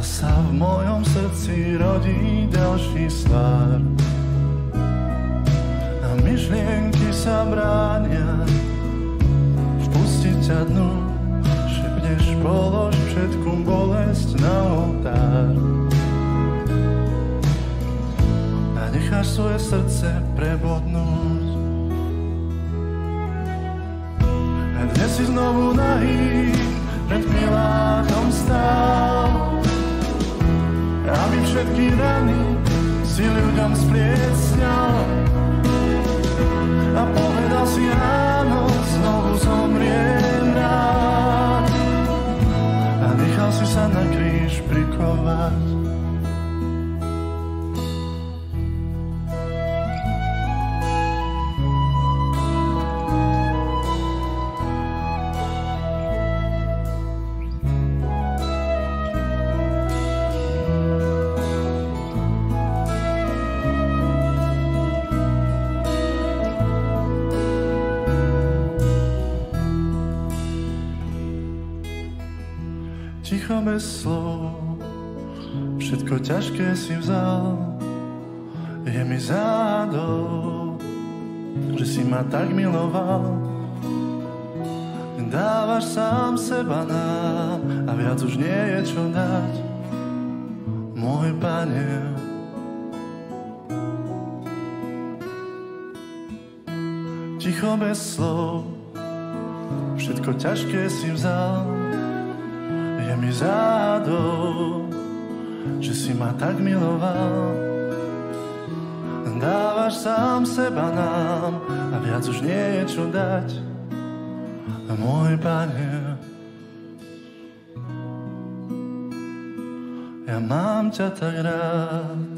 Zasa v mojom srdci rodí ďalší svár a myšlienky sa bránia vpustiť ťa dnu. Šepneš, polož všetku bolesť na oltár a necháš svoje srdce prebodnúť. A dnes si znovu nahý pred Pilátom stál, aby všetky rany si ľuďom spliesňal a povedal si áno, znovu zomriem rád a nechal si sa na kríž prikovať. Ticho bez slov, všetko ťažké si vzal. Je mi zádou, že si ma tak miloval. Dávaš sám seba nám a viac už nie je čo dať, môj Pane. Ticho bez slov, všetko ťažké si vzal. Je mi zádou, že si ma tak miloval. Dávaš sám seba nám a viac už nie je čo dať, môj Pane. Ja mám ťa tak rád.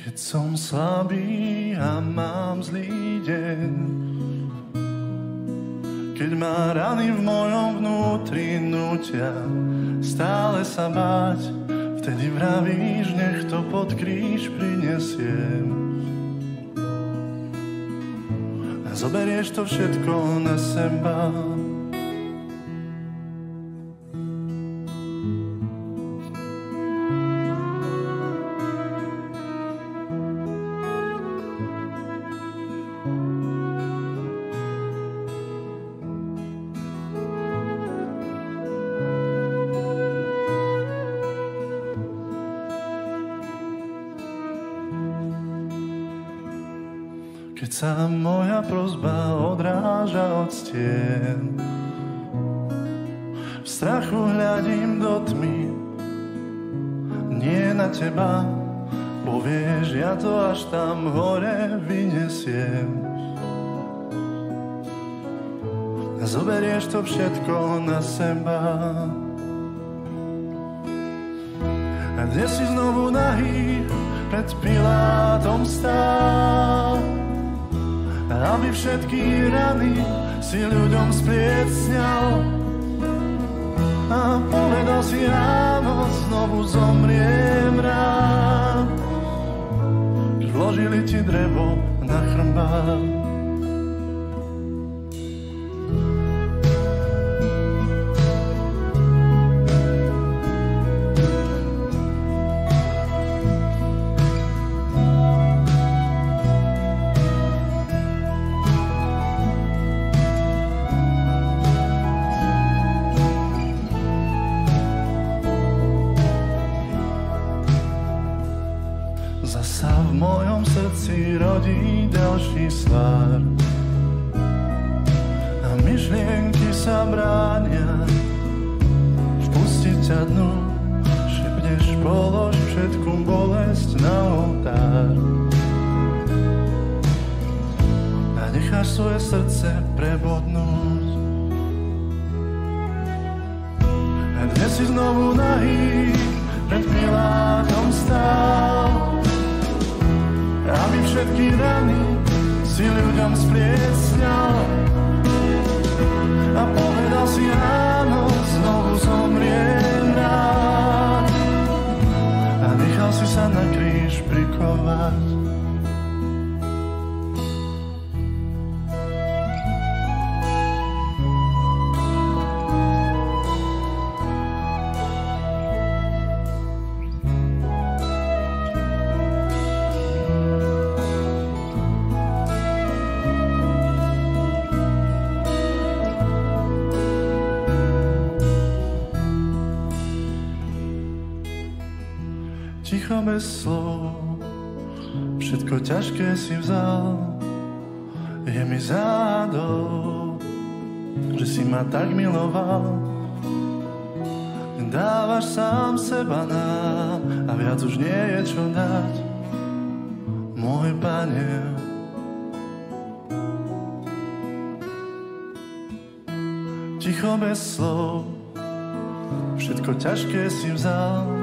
Keď som slabý a mám zlý deň, keď ma rany v mojom vnútri nútia stále sa báť, vtedy vravíš, nech to pod kríž prinesiem. A zoberieš to všetko na seba. Keď sa moja prosba odráža od stien, v strachu hľadím do tmy, nie na teba, povieš, ja to až tam hore vyniesiem. A zoberieš to všetko na seba. A dnes si znovu nahý pred Pilátom stál, aby všetky rany si ľuďom spliesňal a povedal si áno, znovu zomriem rád. Vložili ti drevo na chrbát. Zasa v mojom srdci rodí ďalší svár a myšlienky sa bránia vpustiť ťa dnu. Šepneš, polož všetku bolesť na oltár a necháš svoje srdce prebodnúť. A dnes si znovu nahý pred Pilátom stál, aby všetky rany si ľuďom spliesňal. A povedal si áno, znovu zomriem rád. A nechal si sa na kríž prikovať. Ticho bez slov, všetko ťažké si vzal. Je mi zádou, že si ma tak miloval. Dávaš sám seba nám a viac už nie je čo dať, môj Pane. Ticho bez slov, všetko ťažké si vzal.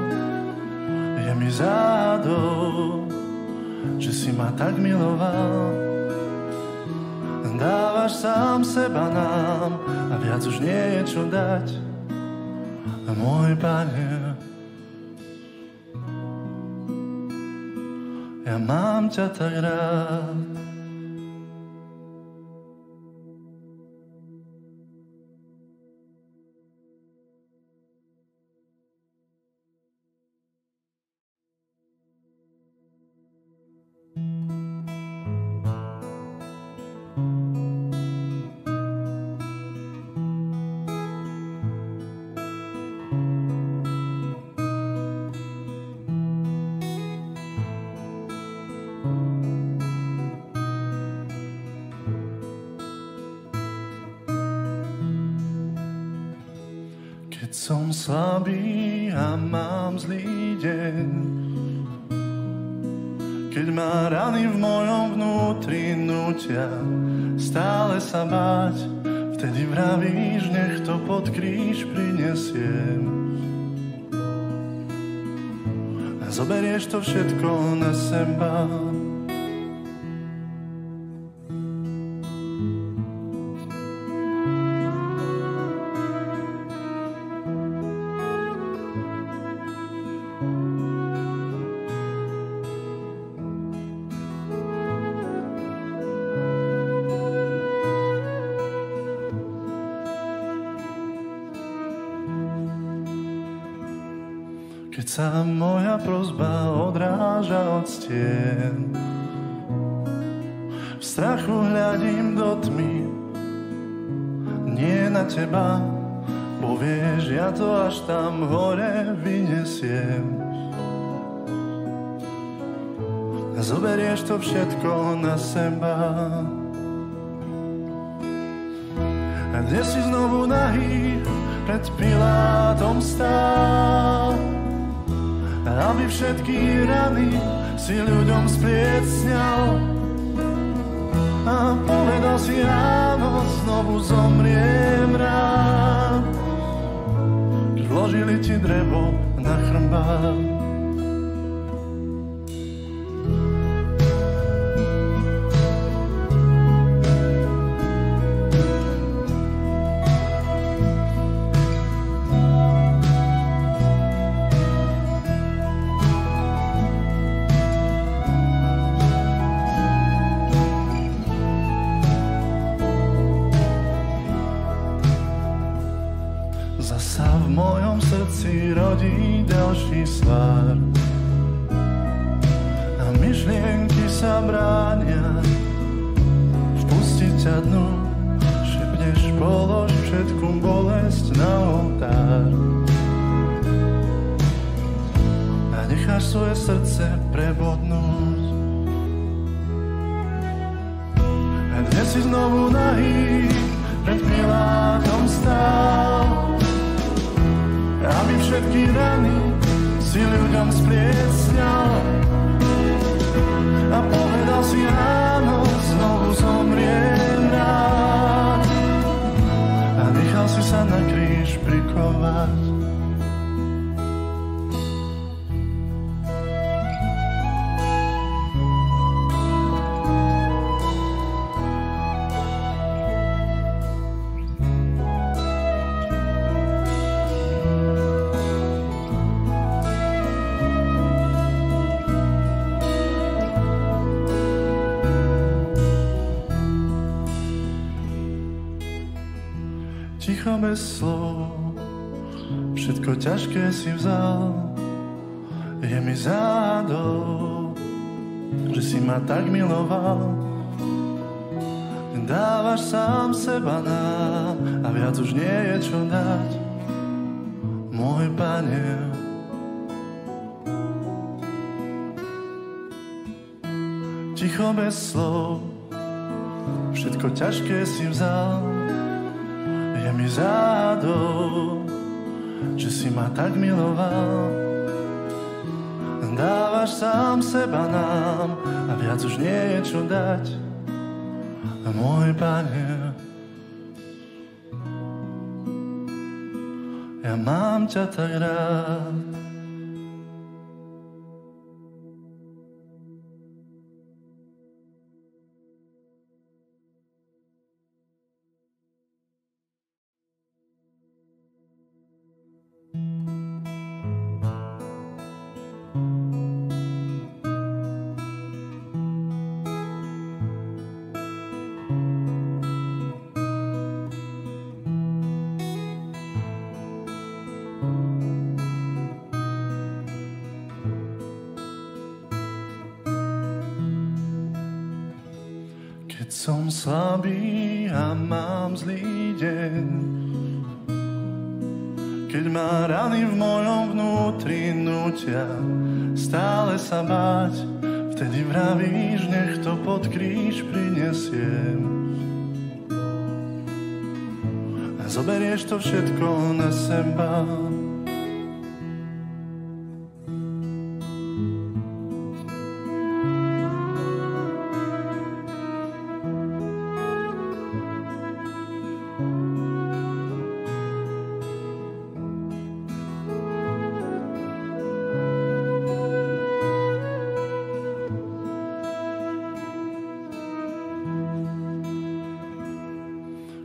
Je mi zádou, že si ma tak miloval. Dávaš sám seba nám a viac už nie je čo dať, môj Pane. Ja mám ťa tak rád. Keď som slabý a mám zlý deň, keď ma rany v mojom vnútri nútia stále sa báť, vtedy vravíš, nech to pod kríž prinesiem. A zoberieš to všetko na seba. Keď sa moja prosba odráža od stien, v strachu hľadím do tmy, nie na teba, povieš, ja to až tam hore vyniesiem. A zoberieš to všetko na seba. A dnes si znovu nahý pred Pilátom stál, aby všetky rany si ľuďom spliesňal. A povedal si áno, znovu zomriem rád. Vložili ti drevo na chrbát. Zasa v mojom srdci rodí ďalší svár a myšlienky sa bránia vpustiť ťa dnu. Šepneš, polož všetku bolesť na oltár a necháš svoje srdce prebodnúť. A dnes si znovu nahý pred Pilátom stál, aby všetky rany si ľuďom spliesňal. A povedal si áno, znovu zomriem Ticho bez slov, všetko ťažké si vzal. Je mi zádol, že si ma tak miloval. Dávaš sám seba nám a viac už nie je čo dať, môj Pane. Ticho bez slov, všetko ťažké si vzal. Je mi zádol, že si ma tak miloval. Dávaš sám seba nám a viac už nie je čo dať, môj Pane. Ja mám ťa tak rád. Keď som slabý a mám zlý deň, keď ma rany v mojom vnútri nútia stále sa báť, vtedy vravíš, nech to pod kríž prinesiem. A zoberieš to všetko na seba.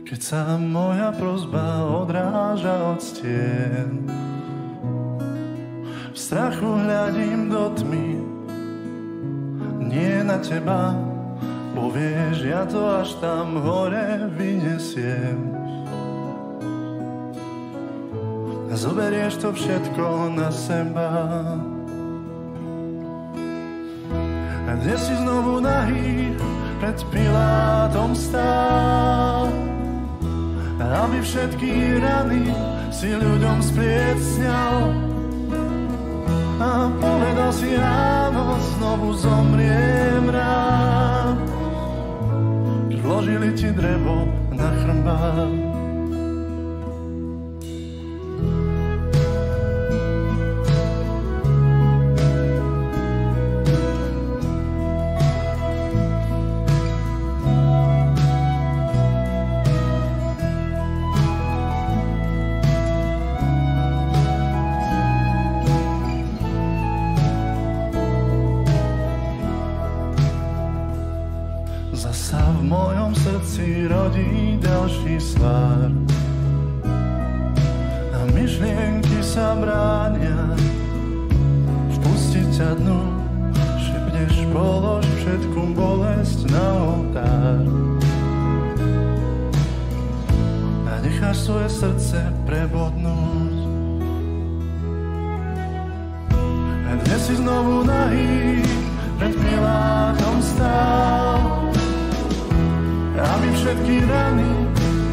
Keď sa moja prosba odráža od stien, v strachu hľadím do tmy, nie na teba, povieš, ja to až tam hore vyniesiem. A zoberieš to všetko na seba. A dnes si znovu nahý pred Pilátom stál, aby všetky rany si ľuďom spliecňal. A povedal si áno, znovu zomriem rád, keď vložili ti drevo na chrbát. Zasa v mojom srdci rodí ďalší svár a myšlienky sa bránia vpustiť ťa dnu. Šepneš, polož všetku bolesť na oltár a necháš svoje srdce prebodnúť. A dnes si znovu nahý pred Pilátom stál, aby všetky rany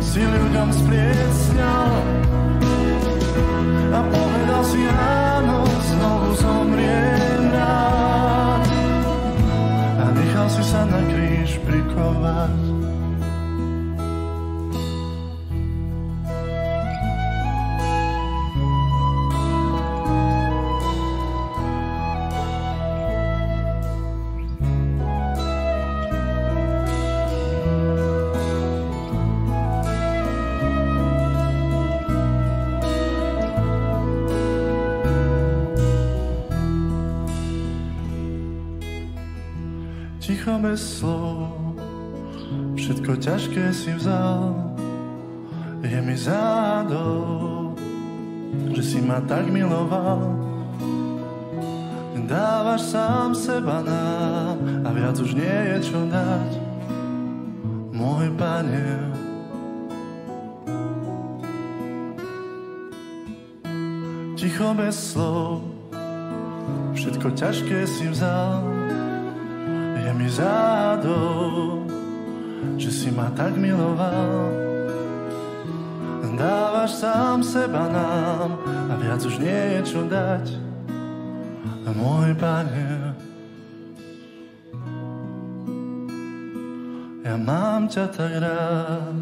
si ľuďom spliecňal. A povedal si áno, znovu zomriem rád, a nechal si sa na kríž prikovať. Ticho bez slov, všetko ťažké si vzal. Je mi zádol, že si ma tak miloval. Dávaš sám seba nám a viac už nie je čo dať, môj Pane. ticho bez slov. Všetko ťažké si vzal, je mi zádou, že si ma tak miloval. Dávaš sám seba nám a viac už nie je čo dať. Môj Pane, ja mám ťa tak rád.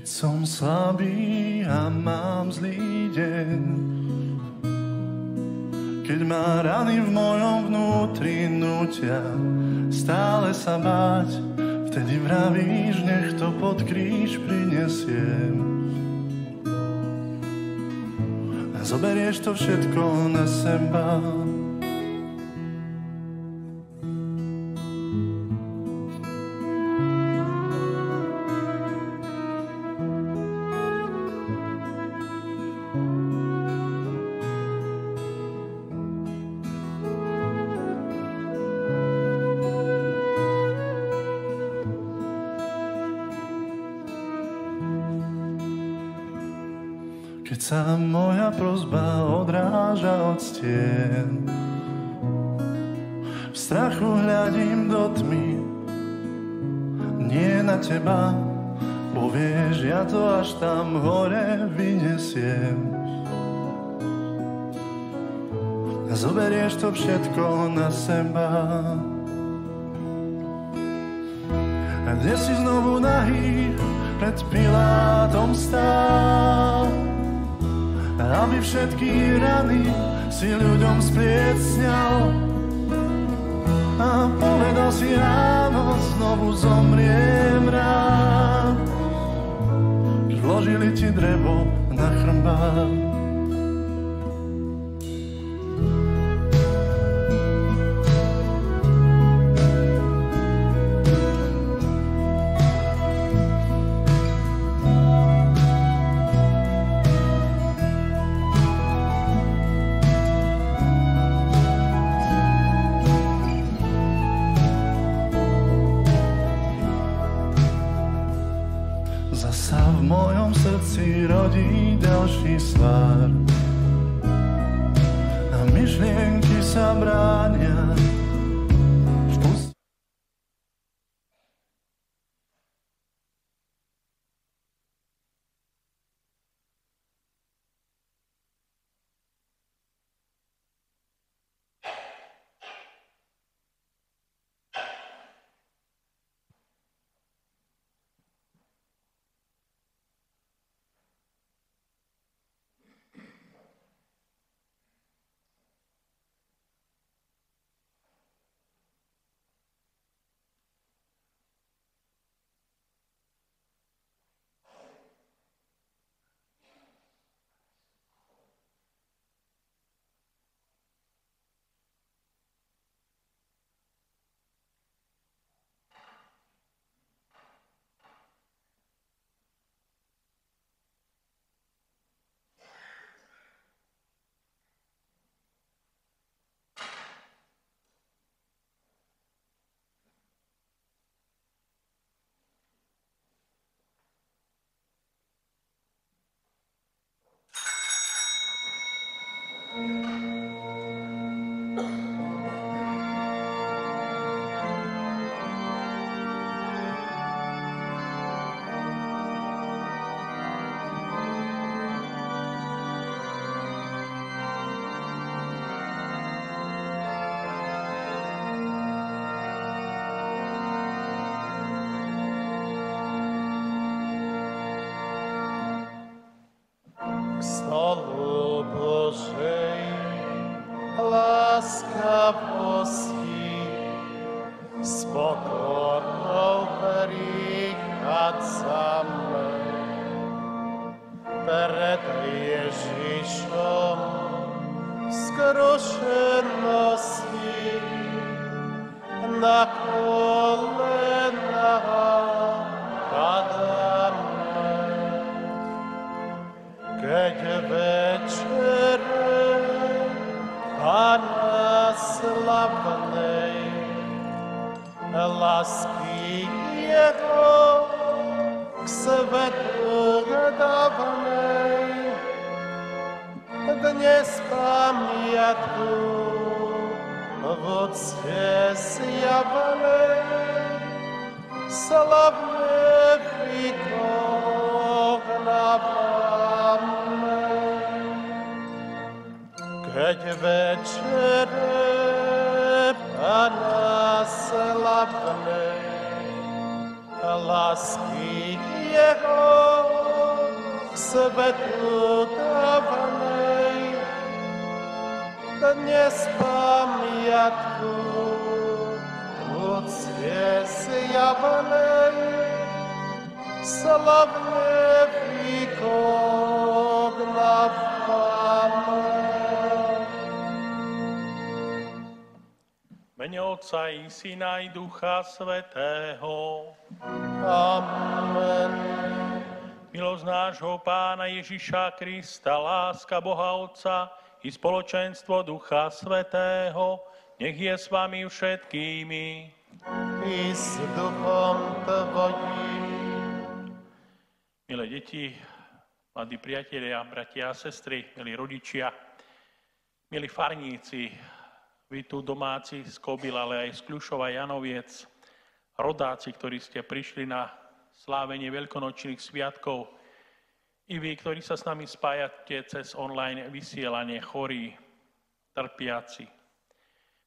Som slabý a mám zlý deň, keď ma rany v mojom vnútri nútia stále sa báť, vtedy vravíš, nech to pod kríž prinesiem. A zoberieš to všetko na seba. Keď sa moja prosba odráža od stien, v strachu hľadím do tmy, nie na teba, bo vieš, ja to až tam hore vyniesiem. A zoberieš to všetko na seba. A dnes si znovu nahý pred Pilátom stál, aby všetky rany si ľuďom spliecňal. A povedal si ráno, znovu zomriem rád. Vložili ti drevo na chrbát. Zasa v mojom srdci rodí ďalší svár a myšlienky sa bránia. Stolu Bożej łaskawości z pokorą ręką skrušenosti na kolena padáme. Keď večere Pána slavnej lásky Jeho k svetu dávnej, dnes pamiatku v Otce zjavnej, slavne vykonáváme. Keď večere Pána slavnej lásky Jeho k svetu dávnej, dnes pamiatku Otce zjavnej, slavne vykonáváme. Mene Otca i Syna i Ducha Svätého. Amen. Milosť nášho Pána Ježiša Krista, láska Boha Otca i spoločenstvo Ducha Svätého, nech je s vami všetkými. I s duchom tvojím. Milé deti, mladí priatelia, bratia a sestry, milí rodičia, milí farníci, vy tu domáci z Kobyl, ale aj z Kľušova, Janoviec, rodáci, ktorí ste prišli na slávenie veľkonočných sviatkov, i vy, ktorí sa s nami spájate cez online vysielanie, chorí, trpiaci.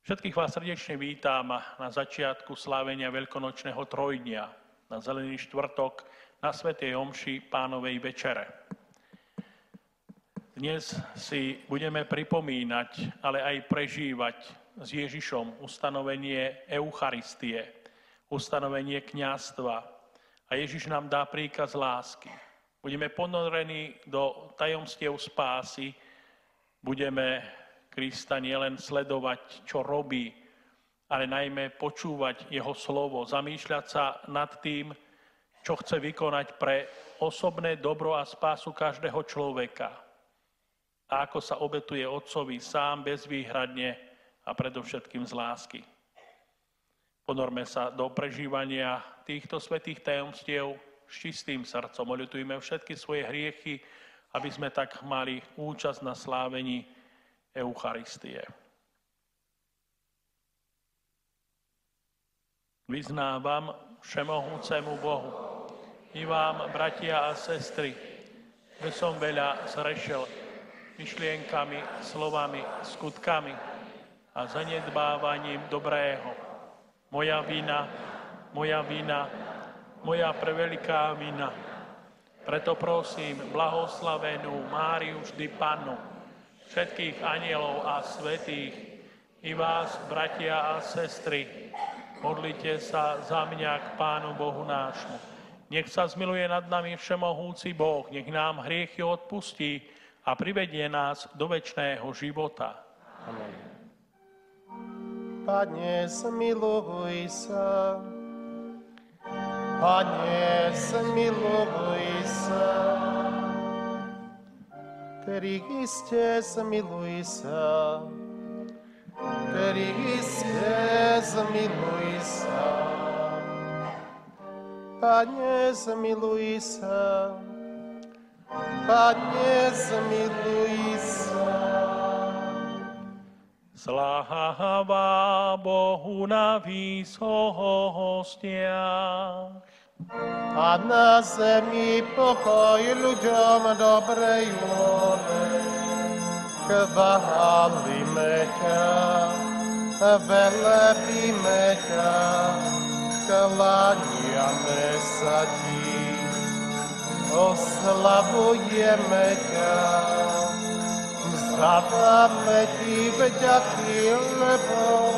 Všetkých vás srdečne vítam na začiatku slávenia veľkonočného trojdnia, na Zelený štvrtok, na svätej omši Pánovej večere. Dnes si budeme pripomínať, ale aj prežívať s Ježišom ustanovenie Eucharistie, ustanovenie kňazstva. A Ježiš nám dá príkaz lásky. Budeme ponorení do tajomstiev spásy, budeme Krista nielen sledovať, čo robí, ale najmä počúvať jeho slovo, zamýšľať sa nad tým, čo chce vykonať pre osobné dobro a spásu každého človeka. A ako sa obetuje Otcovi sám bezvýhradne a predovšetkým z lásky. Ponorme sa do prežívania týchto svätých tajomstiev s čistým srdcom. Oľutujme všetky svoje hriechy, aby sme tak mali účasť na slávení Eucharistie. Vyznávam všemohúcemu Bohu i vám, bratia a sestry, že som veľa zrešil myšlienkami, slovami, skutkami a zanedbávaním dobrého. Moja vina, moja preveliká vina. Preto prosím blahoslavenú Máriu vždy Pannu, všetkých anielov a svätých, i vás, bratia a sestry, modlite sa za mňa k Pánu Bohu nášmu. Nech sa zmiluje nad nami všemohúci Boh, nech nám hriechy odpustí a privedie nás do večného života. Amen. Pane, zmiluj sa. Pane, zmiluj sa. Kriste, zmiluj sa. Kriste, zmiluj sa. Pane, zmiluj sa. Pane, zmiluj sa. Sláva Bohu na výsostiach. A na zemi pokoj ľuďom dobrej vôle. Chválime ťa, velebíme ťa, kláňame sa ti. Oslavujeme ťa, vzdávame ti vďaky, lebo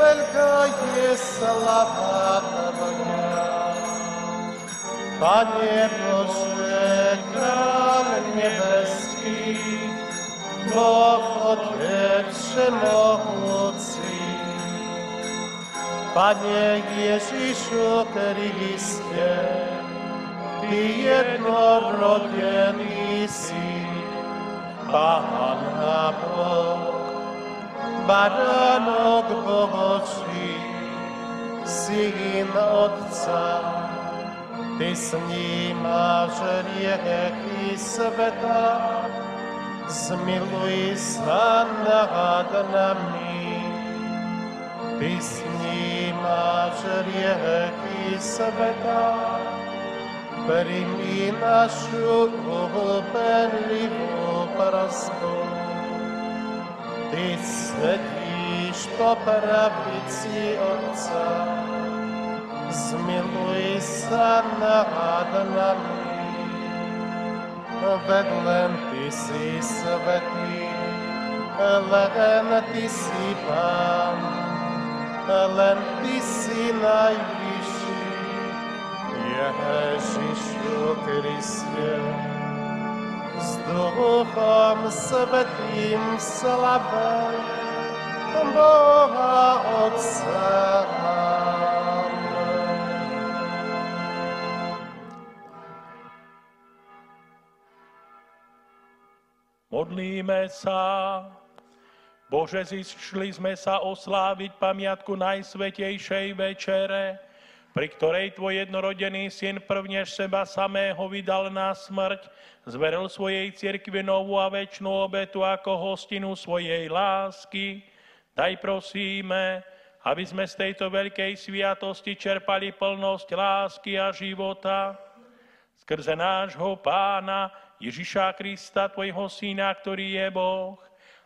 veľká je slava tvoja. Pane Bože, Kráľ nebeský, Boh Otec všemohúci. Pane Ježišu Kriste, Ty jednorodený si, Pán a Boh, Baránok Boží, Syn Otca, Ty snímáš hriechy sveta, zmiluj sa nad nami. Ty snímáš hriechy sveta, príjmi našu úpenlivú prosbu. Ty sedíš po pravici Otca, zmiluj sa nad nami. Veď len Ty si svätý, len Ty si Pán, len Ty si najvyšší, Ježišu Kriste. S Duchom Svätým slave Boha Otca. Modlíme sa. Bože, zišli sme sa osláviť pamiatku Najsvätejšej večere, pri ktorej Tvoj jednorodený Syn prvnež seba samého vydal na smrť, zveril svojej cirkvi novú a večnú obetu ako hostinu svojej lásky. Daj prosíme, aby sme z tejto veľkej sviatosti čerpali plnosť lásky a života. Skrze nášho Pána Ježiša Krista, Tvojho Syna, ktorý je Boh,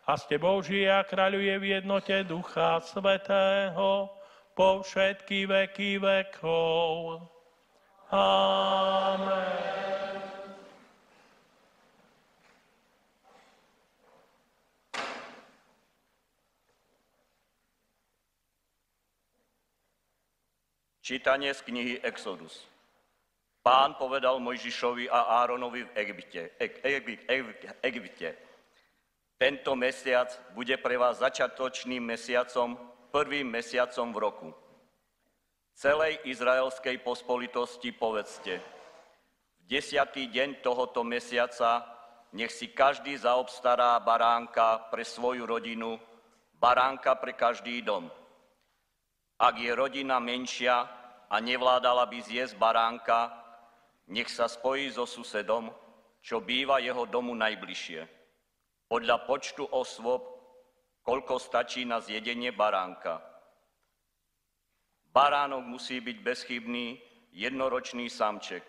a s Tebou žije a kráľuje v jednote Ducha Svätého po všetky veky vekov. Amen. Čítanie z knihy Exodus. Pán povedal Mojžišovi a Áronovi v Egypte. Tento mesiac bude pre vás začiatočným mesiacom, prvým mesiacom v roku. Celej izraelskej pospolitosti povedzte, v 10. deň tohoto mesiaca nech si každý zaobstará baránka pre svoju rodinu, baránka pre každý dom. Ak je rodina menšia a nevládala by zjesť baránka, nech sa spojí so susedom, čo býva jeho domu najbližšie. Podľa počtu osôb, koľko stačí na zjedenie baránka. Baránok musí byť bezchybný, jednoročný samček.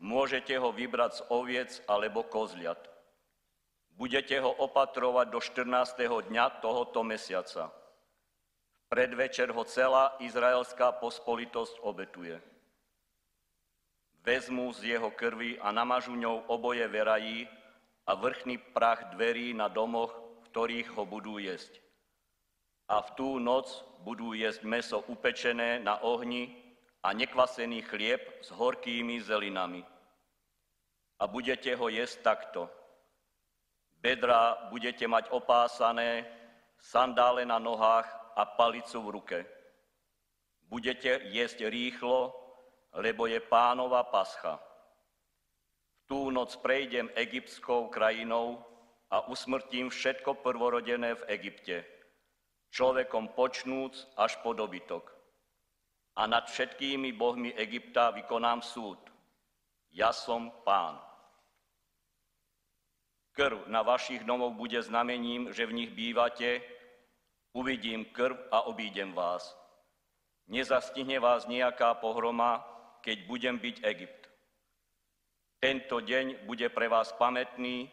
Môžete ho vybrať z oviec alebo kozliat. Budete ho opatrovať do 14. dňa tohoto mesiaca. V predvečer ho celá izraelská pospolitosť obetuje. Vezmú z jeho krvi a namažu ňou oboje verají a vrchný prach dverí na domoch, v ktorých ho budú jesť. A v tú noc budú jesť mäso upečené na ohni a nekvasený chlieb s horkými zelinami. A budete ho jesť takto. Bedrá budete mať opásané, sandále na nohách a palicu v ruke. Budete jesť rýchlo, lebo je Pánova pascha. V tú noc prejdem egyptskou krajinou a usmrtím všetko prvorodené v Egypte, človekom počnúc až po dobytok. A nad všetkými bohmi Egypta vykonám súd. Ja som Pán. Krv na vašich domoch bude znamením, že v nich bývate, uvidím krv a obídem vás. Nezastihne vás nejaká pohroma, keď budem byť Egypt. Tento deň bude pre vás pamätný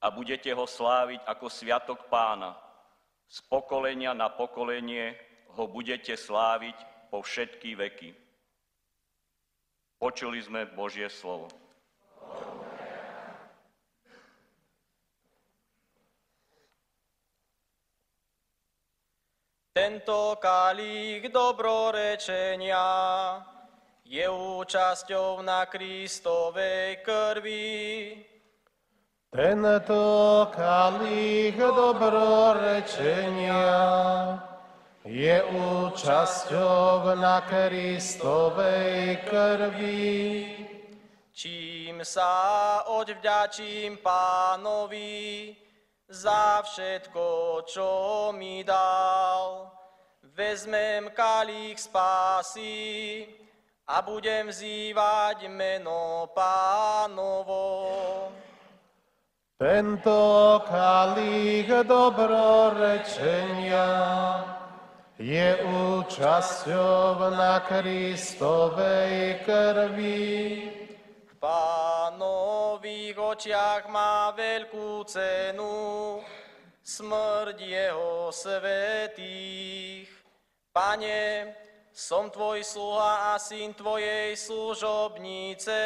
a budete ho sláviť ako sviatok Pána. Z pokolenia na pokolenie ho budete sláviť po všetky veky. Počuli sme Božie slovo. Tento kalík dobrorečenia je účasťou na Kristovej krvi. Tento kalich dobrorečenia je účasťou na Kristovej krvi. Čím sa odvďačím Pánovi za všetko, čo mi dal. Vezmem kalich spásy a budem vzývať meno Pánovo. Tento kalich dobrorečenia je účasťou na Kristovej krvi. V Pánových očiach má veľkú cenu smrť jeho svätých. Pane, som tvoj sluha a syn tvojej služobnice.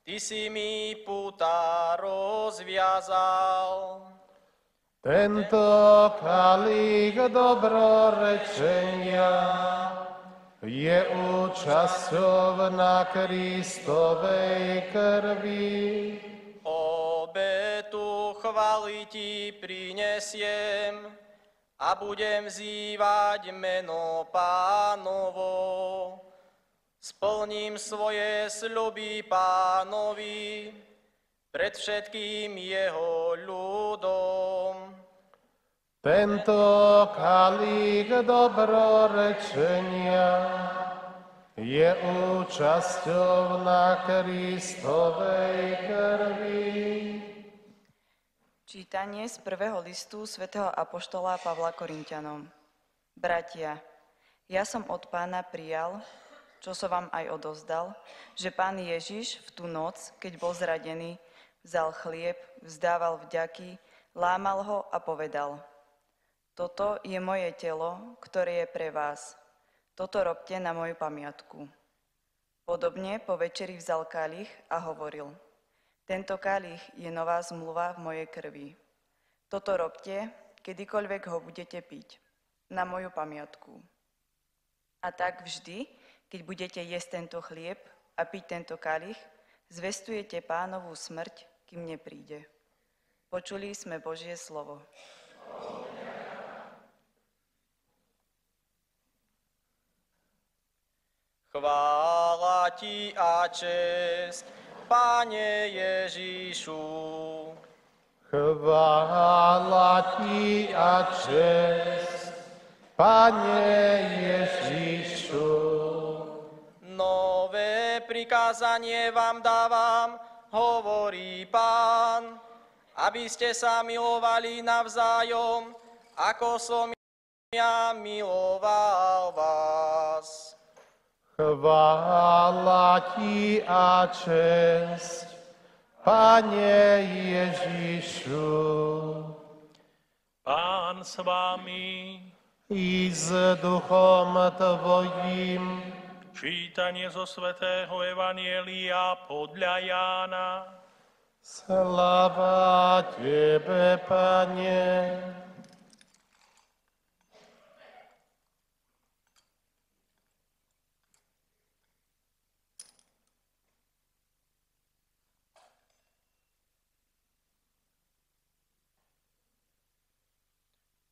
Ty si mi púta rozviazal. Tento kalich dobrorečenia je účasťou na Kristovej krvi. Obetu chvály ti prinesiem a budem vzývať meno Pánovo. Splním svoje sľuby Pánovi pred všetkým jeho ľudom. Tento kalich dobrorečenia je účasťou na Kristovej krvi. Čítanie z prvého listu svätého apoštola Pavla Korinťanom. Bratia, ja som od Pána prijal, čo som vám aj odozdal, že Pán Ježiš v tú noc, keď bol zradený, vzal chlieb, vzdával vďaky, lámal ho a povedal: Toto je moje telo, ktoré je pre vás. Toto robte na moju pamiatku. Podobne po večeri vzal kalich a hovoril: Tento kalich je nová zmluva v mojej krvi. Toto robte, kedykoľvek ho budete piť, na moju pamiatku. A tak vždy, keď budete jesť tento chlieb a piť tento kalich, zvestujete Pánovú smrť, kým nepríde. Počuli sme Božie slovo. Chvála ti a česť, Pane Ježišu. Chvála ti a česť, Pane Ježišu. Nové prikázanie vám dávam, hovorí Pán, aby ste sa milovali navzájom, ako som ja miloval vás. Chvála ti a česť, Pane Ježišu. Pán s vami. I s duchom tvojím. Čítanie zo svätého Evanjelia podľa Jána. Sláva tebe, Pane.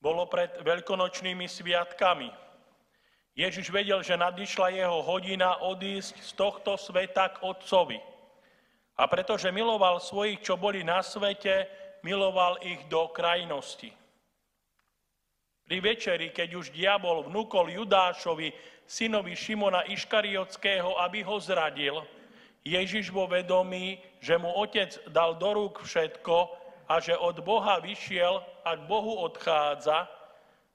Bolo pred veľkonočnými sviatkami. Ježiš vedel, že nadišla jeho hodina odísť z tohto sveta k Otcovi. A pretože miloval svojich, čo boli na svete, miloval ich do krajnosti. Pri večeri, keď už diabol vnúkol Judášovi, synovi Šimona Iškariotského, aby ho zradil, Ježiš vo vedomí, že mu Otec dal do rúk všetko a že od Boha vyšiel a k Bohu odchádza,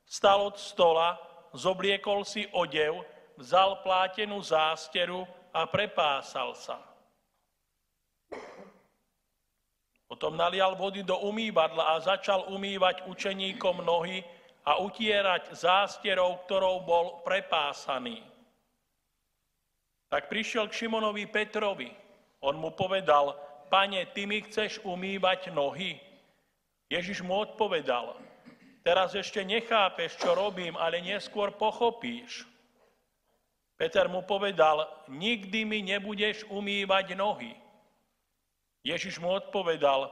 vstal od stola, zobliekol si odev, vzal plátenú zásteru a prepásal sa. Potom nalial vody do umývadla a začal umývať učeníkom nohy a utierať zásterou, ktorou bol prepásaný. Tak prišiel k Šimonovi Petrovi. On mu povedal: Pane, ty mi chceš umývať nohy? Ježiš mu odpovedal: Teraz ešte nechápeš, čo robím, ale neskôr pochopíš. Peter mu povedal: Nikdy mi nebudeš umývať nohy. Ježiš mu odpovedal: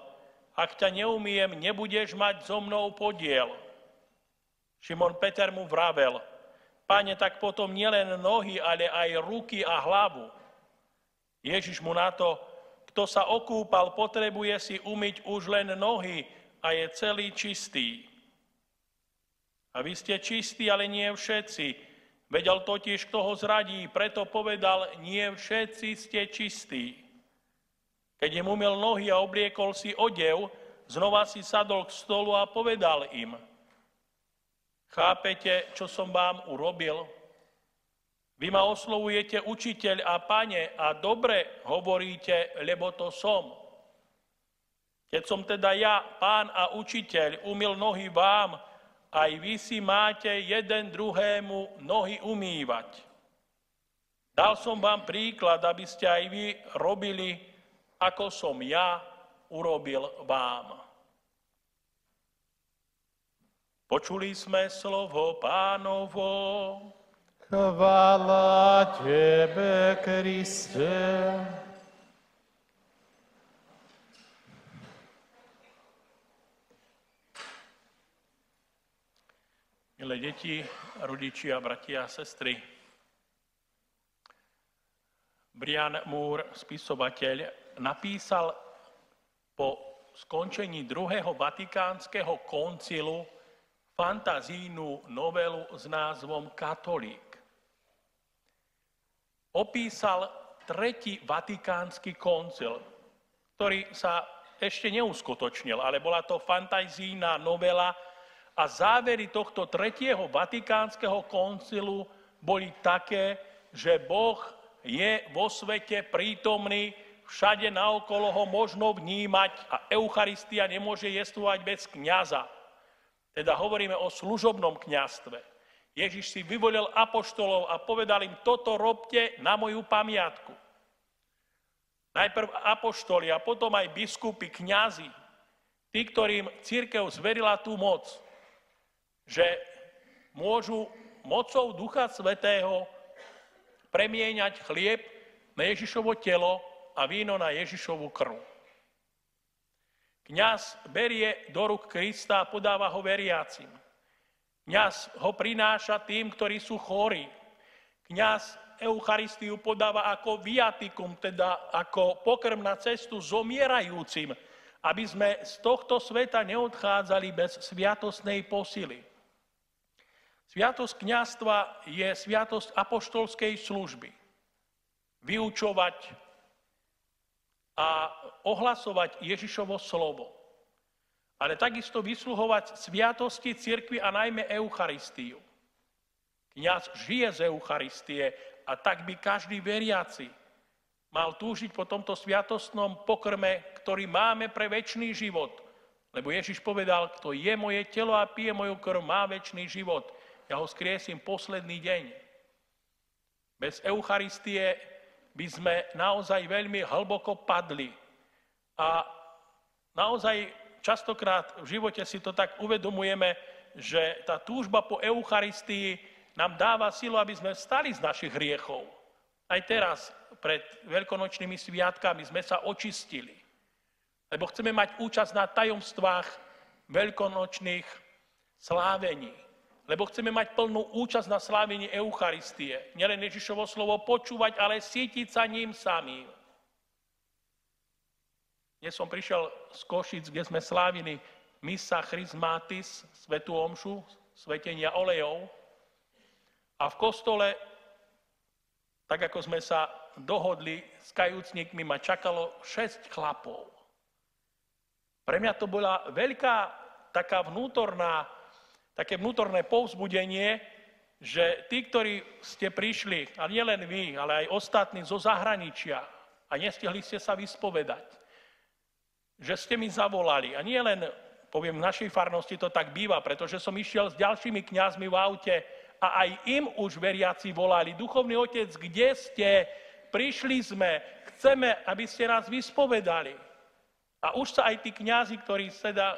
ak ťa neumiem, nebudeš mať so mnou podiel. Šimon Peter mu vravel, Pane, tak potom nielen nohy, ale aj ruky a hlavu. Ježiš mu na to, kto sa okúpal, potrebuje si umyť už len nohy a je celý čistý. A vy ste čistí, ale nie všetci. Vedel totiž, kto ho zradí, preto povedal, nie všetci ste čistí. Keď im umyl nohy a obliekol si odev, znova si sadol k stolu a povedal im, chápete, čo som vám urobil? Vy ma oslovujete učiteľ a pane a dobre hovoríte, lebo to som. Keď som teda ja, pán a učiteľ, umyl nohy vám, aj vy si máte jeden druhému nohy umývať. Dal som vám príklad, aby ste aj vy robili, ako som ja urobil vám. Počuli sme slovo Pánovo. Chvála Tebe, Kriste. Milé deti, rodičia, bratia a sestry, Brian Moore, spisovateľ, napísal po skončení druhého vatikánskeho koncilu fantazijnú novelu s názvom Katolík. Opísal tretí vatikánsky koncil, ktorý sa ešte neuskutočnil, ale bola to fantazijná novela a závery tohto tretieho vatikánskeho koncilu boli také, že Boh je vo svete prítomný, všade naokolo ho možno vnímať a Eucharistia nemôže jestvovať bez kňaza. Teda hovoríme o služobnom kňazstve. Ježiš si vyvolil apoštolov a povedal im, toto robte na moju pamiatku. Najprv apoštoli a potom aj biskupy, kňazi, tí, ktorým cirkev zverila tú moc, že môžu mocou Ducha Svätého premieňať chlieb na Ježišovo telo a víno na Ježišovu krv. Kňaz berie do rúk Krista a podáva ho veriacim. Kňaz ho prináša tým, ktorí sú chorí. Kňaz Eucharistiu podáva ako viatikum, teda ako pokrm na cestu zomierajúcim, aby sme z tohto sveta neodchádzali bez sviatostnej posily. Sviatosť kňazstva je sviatosť apoštolskej služby. Vyučovať a ohlasovať Ježišovo slovo. Ale takisto vysluhovať sviatosti cirkvi a najmä Eucharistiu. Kňaz žije z Eucharistie a tak by každý veriaci mal túžiť po tomto sviatostnom pokrme, ktorý máme pre večný život. Lebo Ježiš povedal, kto je moje telo a pije moju krv, má večný život. Ja ho skriesím posledný deň. Bez Eucharistie by sme naozaj veľmi hlboko padli. A naozaj častokrát v živote si to tak uvedomujeme, že tá túžba po Eucharistii nám dáva silu, aby sme vstali z našich hriechov. Aj teraz, pred veľkonočnými sviatkami, sme sa očistili. Lebo chceme mať účasť na tajomstvách veľkonočných slávení. Lebo chceme mať plnú účasť na slávení Eucharistie. Nielen Ježišovo slovo počúvať, ale sítiť sa ním samým. Dnes som prišiel z Košic, kde sme slávili Missa Chrismatis, svätú omšu, svetenia olejov. A v kostole, tak ako sme sa dohodli s kajúcnikmi, ma čakalo 6 chlapov. Pre mňa to bola veľká taká také vnútorné povzbudenie, že tí, ktorí ste prišli, a nielen vy, ale aj ostatní zo zahraničia a nestihli ste sa vyspovedať, že ste mi zavolali. A nie len, poviem, v našej farnosti to tak býva, pretože som išiel s ďalšími kňazmi v aute a aj im už veriaci volali. Duchovný otec, kde ste? Prišli sme, chceme, aby ste nás vyspovedali. A už sa aj tí kňazi, ktorí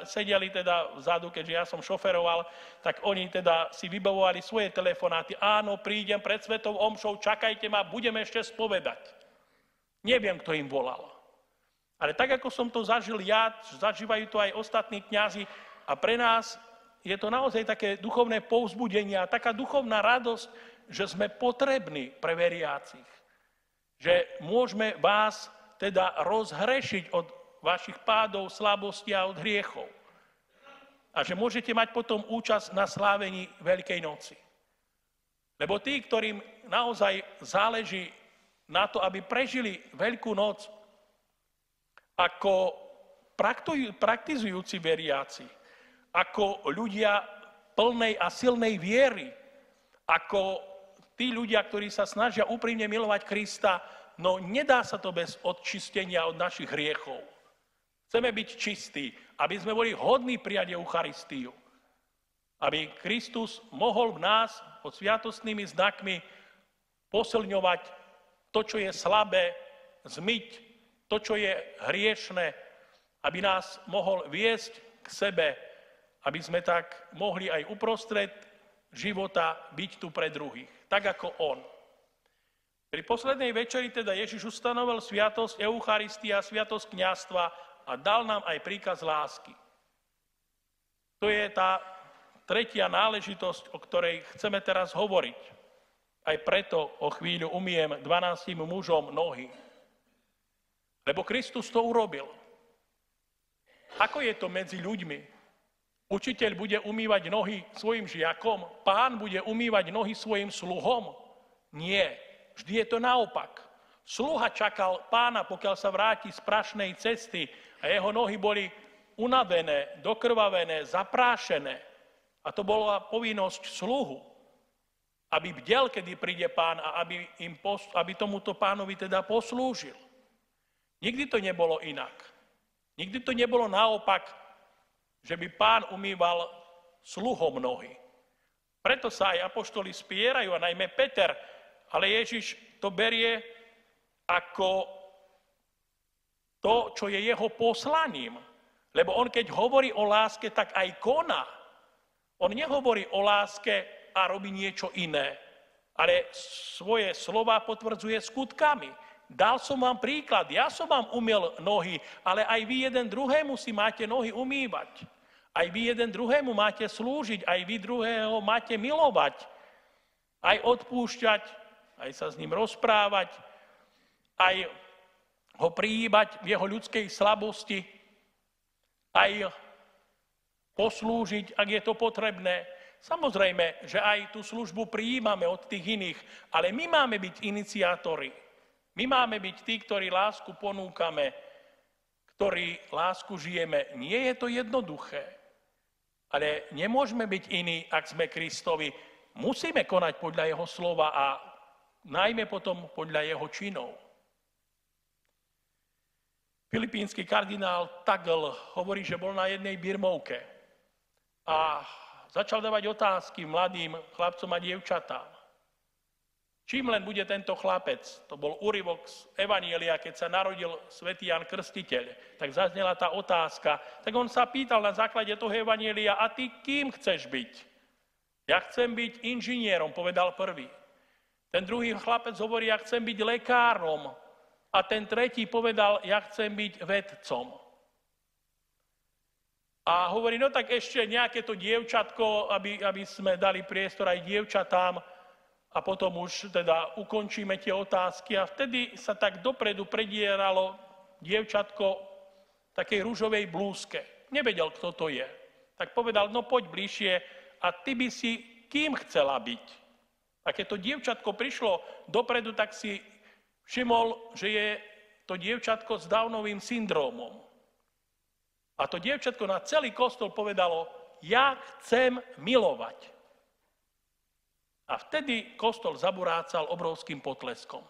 sedeli teda vzadu, keďže ja som šoferoval, tak oni teda si vybavovali svoje telefonáty. Áno, prídem pred svetou omšou, čakajte ma, budeme ešte spovedať. Neviem, kto im volal. Ale tak, ako som to zažil ja, zažívajú to aj ostatní kňazi a pre nás je to naozaj také duchovné povzbudenie a taká duchovná radosť, že sme potrební pre veriacich. Že môžeme vás teda rozhrešiť od vašich pádov, slabostí a od hriechov. A že môžete mať potom účasť na slávení Veľkej noci. Lebo tí, ktorým naozaj záleží na to, aby prežili Veľkú noc ako praktizujúci veriaci, ako ľudia plnej a silnej viery, ako tí ľudia, ktorí sa snažia úprimne milovať Krista, no nedá sa to bez odčistenia od našich hriechov. Chceme byť čistí, aby sme boli hodní prijať Eucharistiu. Aby Kristus mohol v nás pod sviatostnými znakmi posilňovať to, čo je slabé, zmyť to, čo je hriešne, aby nás mohol viesť k sebe, aby sme tak mohli aj uprostred života byť tu pre druhých, tak ako on. Pri poslednej večeri teda Ježiš ustanovil sviatosť Eucharistia, sviatosť kňazstva a dal nám aj príkaz lásky. To je tá tretia náležitosť, o ktorej chceme teraz hovoriť. Aj preto o chvíľu umyjem 12 mužom nohy. Lebo Kristus to urobil. Ako je to medzi ľuďmi? Učiteľ bude umývať nohy svojim žiakom? Pán bude umývať nohy svojim sluhom? Nie. Vždy je to naopak. Sluha čakal pána, pokiaľ sa vráti z prašnej cesty a jeho nohy boli unavené, dokrvavené, zaprášené. A to bola povinnosť sluhu, aby bdel, kedy príde pán a aby tomuto pánovi teda poslúžil. Nikdy to nebolo inak. Nikdy to nebolo naopak, že by pán umýval sluhom nohy. Preto sa aj apoštoli spierajú, a najmä Peter, ale Ježiš to berie ako to, čo je jeho poslaním. Lebo on, keď hovorí o láske, tak aj koná. On nehovorí o láske a robí niečo iné, ale svoje slova potvrdzuje skutkami. Dal som vám príklad, ja som vám umyl nohy, ale aj vy jeden druhému si máte nohy umývať. Aj vy jeden druhému máte slúžiť, aj vy druhého máte milovať. Aj odpúšťať, aj sa s ním rozprávať, aj ho prijímať v jeho ľudskej slabosti, aj poslúžiť, ak je to potrebné. Samozrejme, že aj tú službu prijímame od tých iných, ale my máme byť iniciátori. My máme byť tí, ktorí lásku ponúkame, ktorí lásku žijeme. Nie je to jednoduché, ale nemôžeme byť iní, ak sme Kristovi. Musíme konať podľa jeho slova a najmä potom podľa jeho činov. Filipínsky kardinál Tagle hovorí, že bol na jednej birmovke a začal dávať otázky mladým chlapcom a dievčatám. Čím len bude tento chlapec, to bol úryvok z Evanielia, keď sa narodil svätý Ján Krstiteľ, tak zaznela tá otázka. Tak on sa pýtal na základe toho Evanielia, a ty kým chceš byť? Ja chcem byť inžinierom, povedal prvý. Ten druhý chlapec hovorí, ja chcem byť lekárom. A ten tretí povedal, ja chcem byť vedcom. A hovorí, no tak ešte nejaké to dievčatko, aby sme dali priestor aj dievčatám, a potom už teda ukončíme tie otázky. A vtedy sa tak dopredu predieralo dievčatko v takej ružovej blúzke. Nevedel, kto to je. Tak povedal, no poď bližšie, a ty by si kým chcela byť? A keď to dievčatko prišlo dopredu, tak si všimol, že je to dievčatko s Downovým syndrómom. A to dievčatko na celý kostol povedalo, ja chcem milovať. A vtedy kostol zaburácal obrovským potleskom.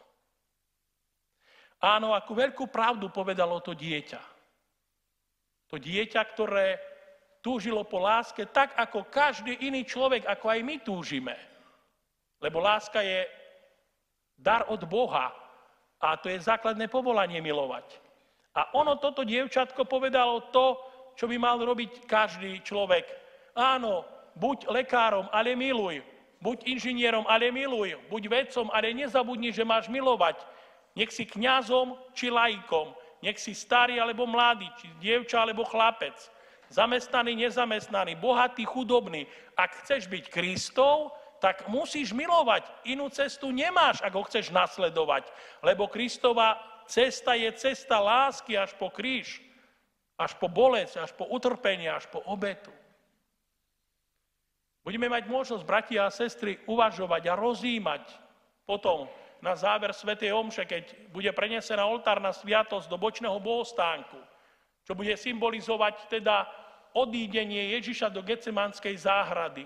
Áno, akú veľkú pravdu povedalo to dieťa. To dieťa, ktoré túžilo po láske tak, ako každý iný človek, ako aj my túžime. Lebo láska je dar od Boha a to je základné povolanie milovať. A ono, toto dievčatko, povedalo to, čo by mal robiť každý človek. Áno, buď lekárom, ale miluj. Buď inžinierom, ale miluj. Buď vedcom, ale nezabudni, že máš milovať. Nech si kňazom či laikom. nech si starý alebo mladý, či dievča alebo chlapec, zamestnaný, nezamestnaný, bohatý, chudobný. Ak chceš byť Kristov, tak musíš milovať. Inú cestu nemáš, ak ho chceš nasledovať. Lebo Kristova cesta je cesta lásky až po kríž, až po bolesť, až po utrpenie, až po obetu. Budeme mať možnosť, bratia a sestry, uvažovať a rozjímať potom na záver svätej omše, keď bude prenesená oltárna sviatosť do bočného bohostánku, čo bude symbolizovať teda odídenie Ježiša do Getsemanskej záhrady,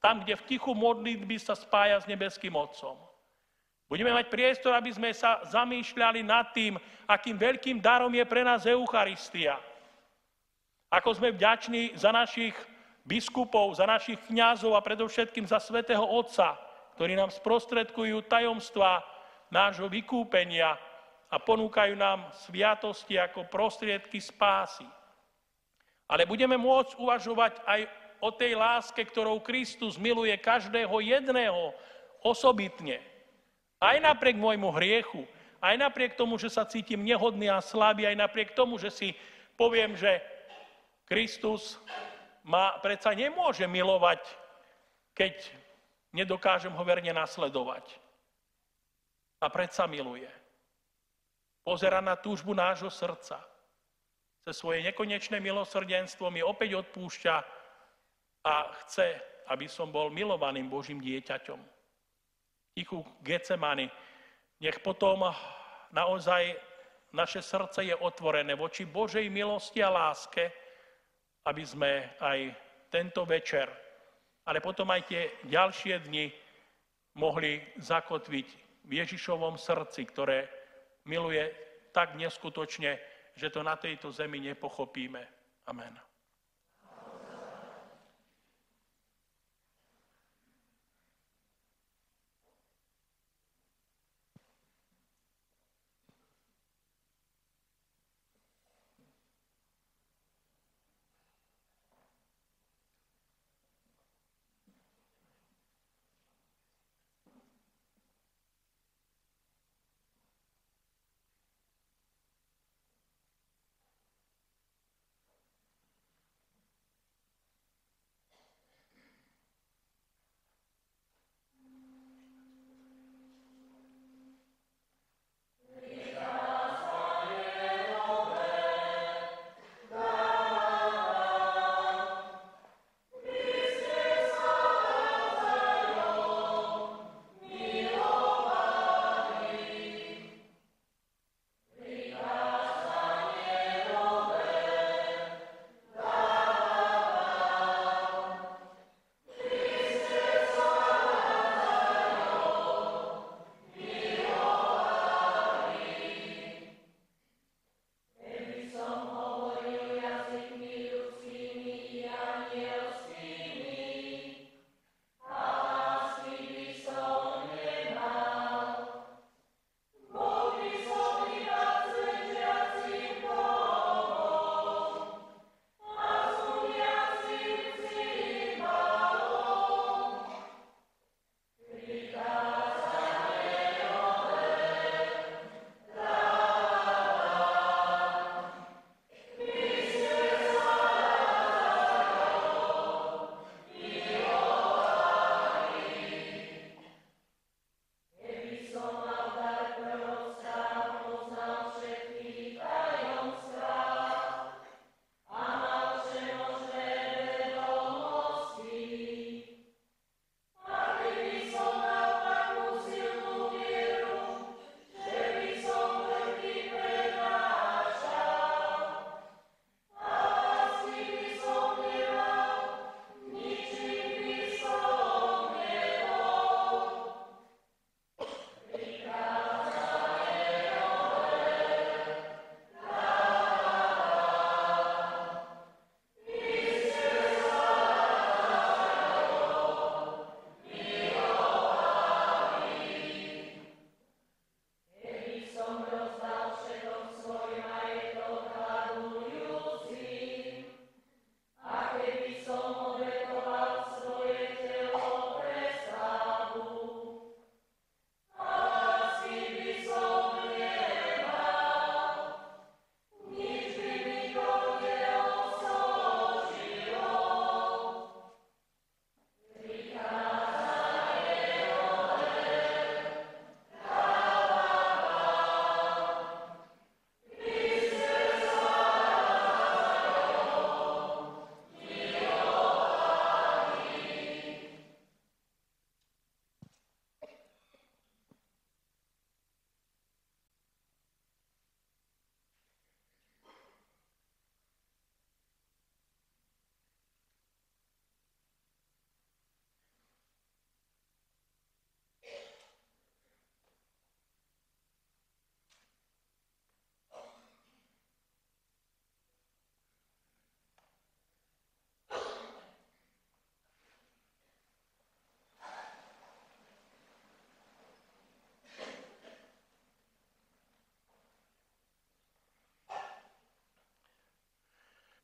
tam, kde v tichu modlitby sa spája s nebeským Otcom. Budeme mať priestor, aby sme sa zamýšľali nad tým, akým veľkým darom je pre nás Eucharistia. Ako sme vďační za našich biskupov, za našich kňazov a predovšetkým za svätého Otca, ktorí nám sprostredkujú tajomstvá nášho vykúpenia a ponúkajú nám sviatosti ako prostriedky spásy. Ale budeme môcť uvažovať aj o tej láske, ktorou Kristus miluje každého jedného osobitne. Aj napriek môjmu hriechu, aj napriek tomu, že sa cítim nehodný a slabý, aj napriek tomu, že si poviem, že Kristus ma predsa nemôže milovať, keď nedokážem ho verne nasledovať. A predsa miluje. Pozerá na túžbu nášho srdca. Cez svoje nekonečné milosrdenstvo mi opäť odpúšťa a chce, aby som bol milovaným Božím dieťaťom. Tichu Getsemani, nech potom naozaj naše srdce je otvorené voči Božej milosti a láske, aby sme aj tento večer, ale potom aj tie ďalšie dni mohli zakotviť v Ježišovom srdci, ktoré miluje tak neskutočne, že to na tejto zemi nepochopíme. Amen.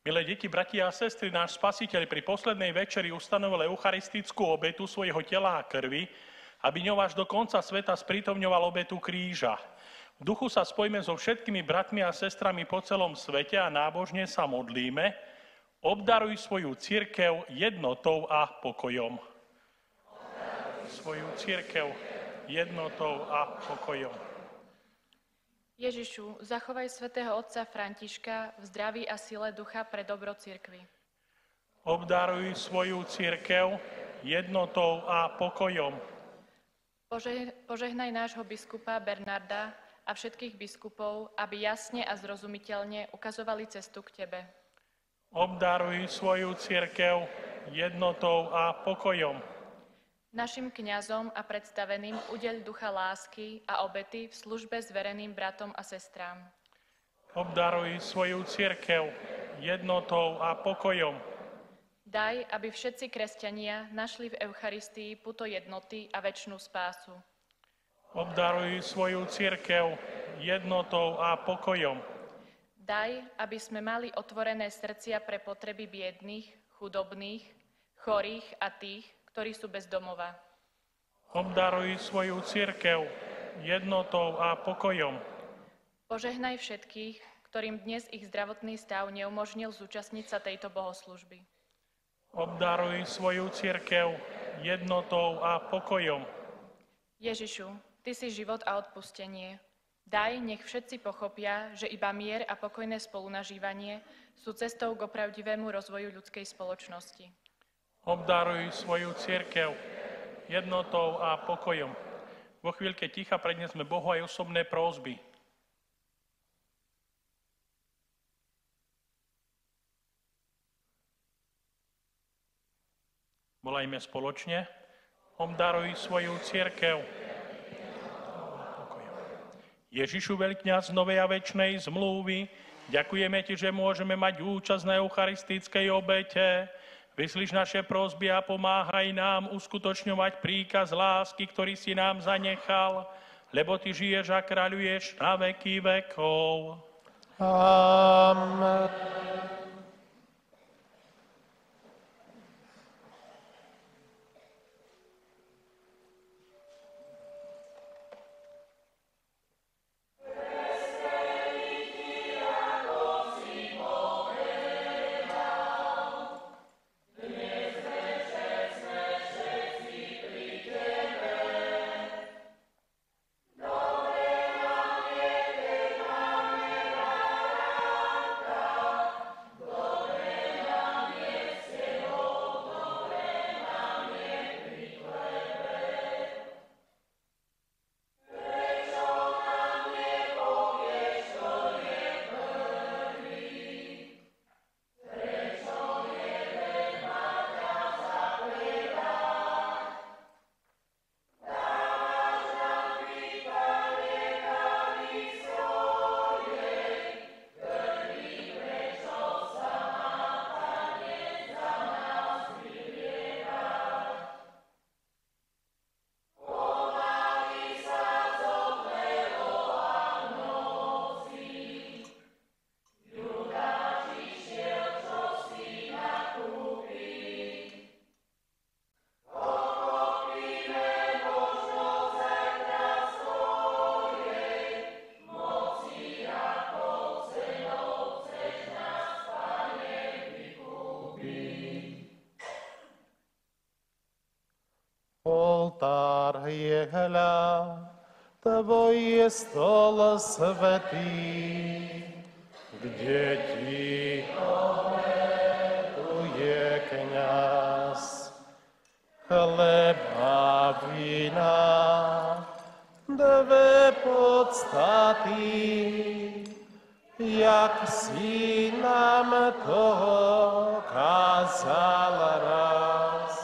Milé deti, bratia a sestry, náš Spasiteľ pri poslednej večeri ustanovil eucharistickú obetu svojho tela a krvi, aby ňou až do konca sveta sprítomňoval obetu kríža. V duchu sa spojíme so všetkými bratmi a sestrami po celom svete a nábožne sa modlíme. Obdaruj svoju cirkev jednotou a pokojom. Obdaruj svoju cirkev jednotou a pokojom. Ježišu, zachovaj svätého otca Františka v zdraví a sile ducha pre dobro cirkvi. Obdaruj svoju cirkev jednotou a pokojom. Požehnaj nášho biskupa Bernarda a všetkých biskupov, aby jasne a zrozumiteľne ukazovali cestu k Tebe. Obdaruj svoju cirkev jednotou a pokojom. Našim kňazom a predstaveným udeľ ducha lásky a obety v službe zvereným bratom a sestrám. Obdaruj svoju cirkev jednotou a pokojom. Daj, aby všetci kresťania našli v Eucharistii puto jednoty a večnú spásu. Obdaruj svoju cirkev jednotou a pokojom. Daj, aby sme mali otvorené srdcia pre potreby biedných, chudobných, chorých a tých, ktorí sú bez domova. Obdaruj svoju cirkev jednotou a pokojom. Požehnaj všetkých, ktorým dnes ich zdravotný stav neumožnil zúčastniť sa tejto bohoslužby. Obdaruj svoju cirkev jednotou a pokojom. Ježišu, Ty si život a odpustenie. Daj, nech všetci pochopia, že iba mier a pokojné spolunažívanie sú cestou k opravdivému rozvoju ľudskej spoločnosti. Obdaruj svoju cirkev jednotou a pokojom. Vo chvíľke ticha prednesme Bohu aj osobné prosby. Volajme spoločne. Obdaruj svoju cirkev. Ježišu, veľkňaz novej a večnej zmluvy, ďakujeme Ti, že môžeme mať účasť na eucharistickej obete. Vyslíš naše prosby a pomáhaj nám uskutočňovať príkaz lásky, ktorý si nám zanechal, lebo Ty žiješ a kráľuješ na veky vekov. Amen. Oltár je hľa, Tvoj je stôl svätý, kde Ti obetuje kňaz. Chleba, vína, dve podstaty, jak si nám to kázal raz.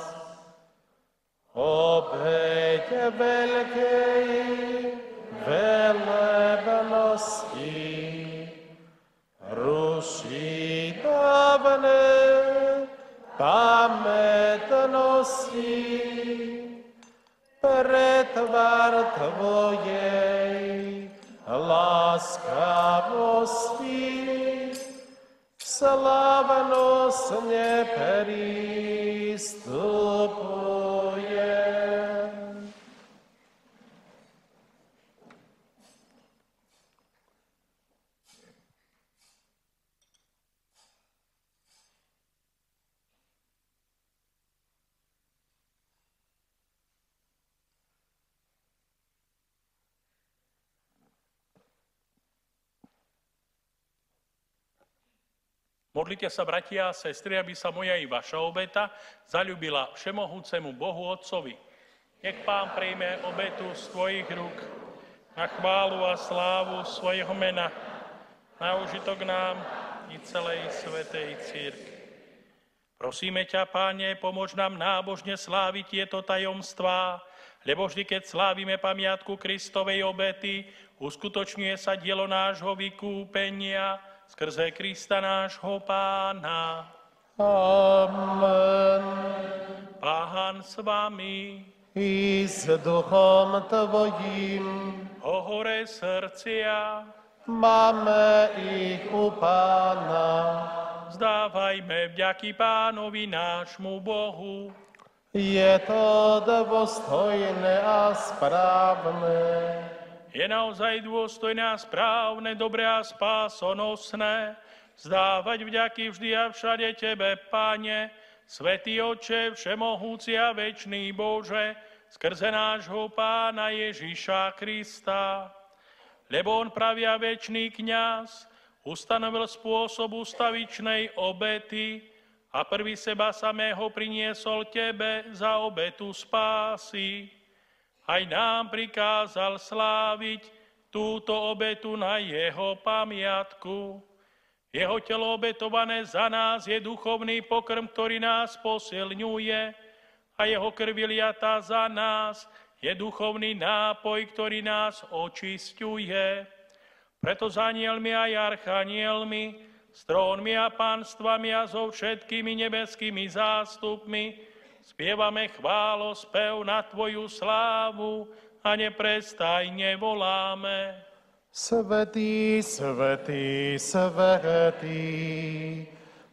Obeť veľkej velebnosti ruší dávne pamätnosti pre tvár Tvojej láskavosti Slavnostne pristupujem. Modlite sa, bratia a sestry, aby sa moja i vaša obeta zaľúbila všemohúcemu Bohu Otcovi. Nech Pán prejme obetu z tvojich rúk na chválu a slávu svojho mena, na užitok nám i celej svätej cirkvi. Prosíme ťa, Páne, pomôž nám nábožne sláviť tieto tajomstvá, lebo vždy, keď slávime pamiatku Kristovej obety, uskutočňuje sa dielo nášho vykúpenia skrze Krista nášho Pána. Amen. Pán s vami, I s duchom tvojím hore srdcia, máme ich u Pána. vzdávajme vďaky Pánovi nášmu Bohu. Je to dôstojné a správne. Je naozaj dôstojné a správne, dobré a spásonosné vzdávať vďaky vždy a všade Tebe, Pane, Svätý Otče, všemohúci a večný Bože, skrze nášho Pána Ježiša Krista. Lebo on pravý a večný kňaz ustanovil spôsob ustavičnej obety a prvý seba samého priniesol Tebe za obetu spásy. Aj nám prikázal sláviť túto obetu na jeho pamiatku. Jeho telo obetované za nás je duchovný pokrm, ktorý nás posilňuje, a jeho krv vyliatá za nás je duchovný nápoj, ktorý nás očisťuje. Preto s anielmi a archanielmi, s trónmi a pánstvami a so všetkými nebeskými zástupmi spievame chválospev na Tvoju slávu a neprestajne voláme. Svätý, svätý, svätý,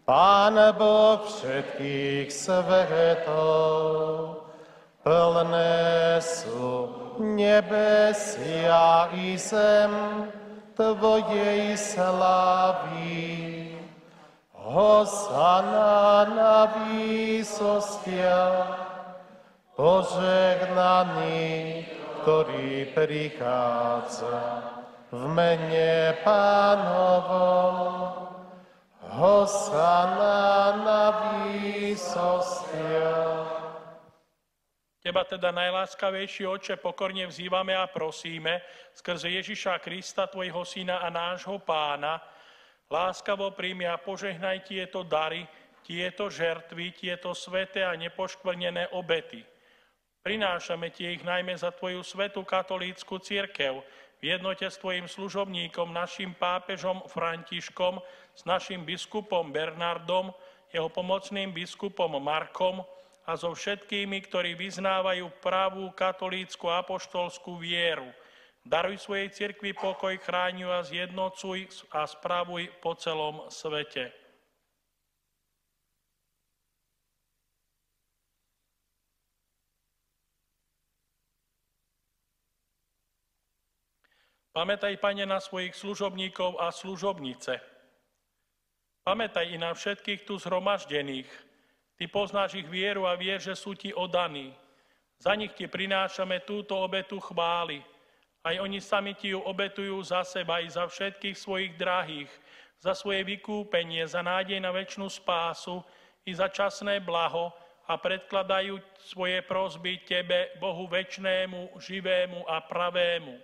Pán Boh všetkých svetov, plné sú nebesia i zem Tvojej slávy. Hosana na výsostiach, požehnaný, ktorý prichádza v mene Pánovom. Hosana na výsostiach. Teba teda, najláskavejší Otče, pokorne vzývame a prosíme skrze Ježiša Krista, Tvojho Syna a nášho Pána, láskavo príjmi a požehnaj tieto dary, tieto žertvy, tieto sväté a nepoškvrnené obety. Prinášame Ti ich najmä za Tvoju svätú katolícku cirkev, v jednote s Tvojim služobníkom, našim pápežom Františkom, s našim biskupom Bernardom, jeho pomocným biskupom Markom a so všetkými, ktorí vyznávajú pravú katolícku a apoštolskú vieru. Daruj svojej cirkvi pokoj, chráň ju a zjednocuj a spravuj po celom svete. Pamätaj, Pane, na svojich služobníkov a služobnice. Pamätaj i na všetkých tu zhromaždených. Ty poznáš ich vieru a vieš, že sú Ti oddaní. Za nich Ti prinášame túto obetu chvály. Aj oni sami Ti ju obetujú za seba i za všetkých svojich drahých, za svoje vykúpenie, za nádej na večnú spásu i za časné blaho a predkladajú svoje prosby Tebe, Bohu večnému, živému a pravému.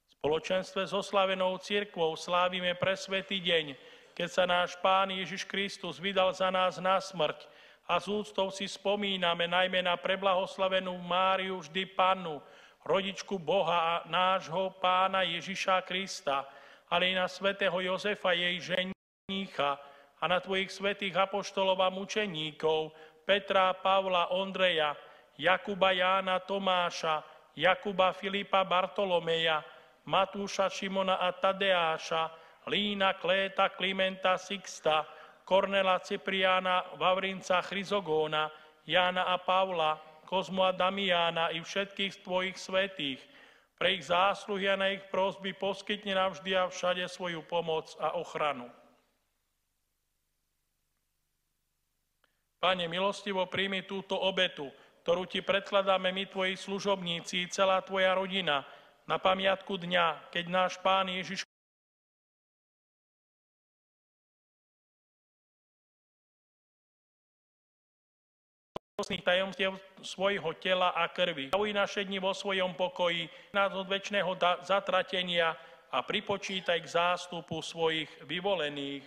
V spoločenstve so slavenou cirkvou slávime presvätý deň, keď sa náš Pán Ježiš Kristus vydal za nás na smrť, a s úctou si spomíname najmä na preblahoslavenú Máriu vždy Pannu, rodičku Boha a nášho Pána Ježiša Krista, ale i na svätého Jozefa, jej ženícha, a na Tvojich svätých apoštolov a mučeníkov, Petra, Pavla, Ondreja, Jakuba, Jána, Tomáša, Jakuba, Filipa, Bartolomeja, Matúša, Šimona a Tadeáša, Lína, Kléta, Klimenta, Sixta, Kornela, Cipriána, Vavrinca, Chryzogóna, Jána a Pavla, Kozmu a Damiána i všetkých tvojich svätých. Pre ich zásluhy a na ich prosby poskytni navždy a všade svoju pomoc a ochranu. Pane, milostivo príjmi túto obetu, ktorú ti predkladáme my, tvoji služobníci, celá tvoja rodina, na pamiatku dňa, keď náš Pán Ježiš tajomstiev svojho tela a krvi. Zavuj naše dni vo svojom pokoji, nás od večného zatratenia a pripočítaj k zástupu svojich vyvolených.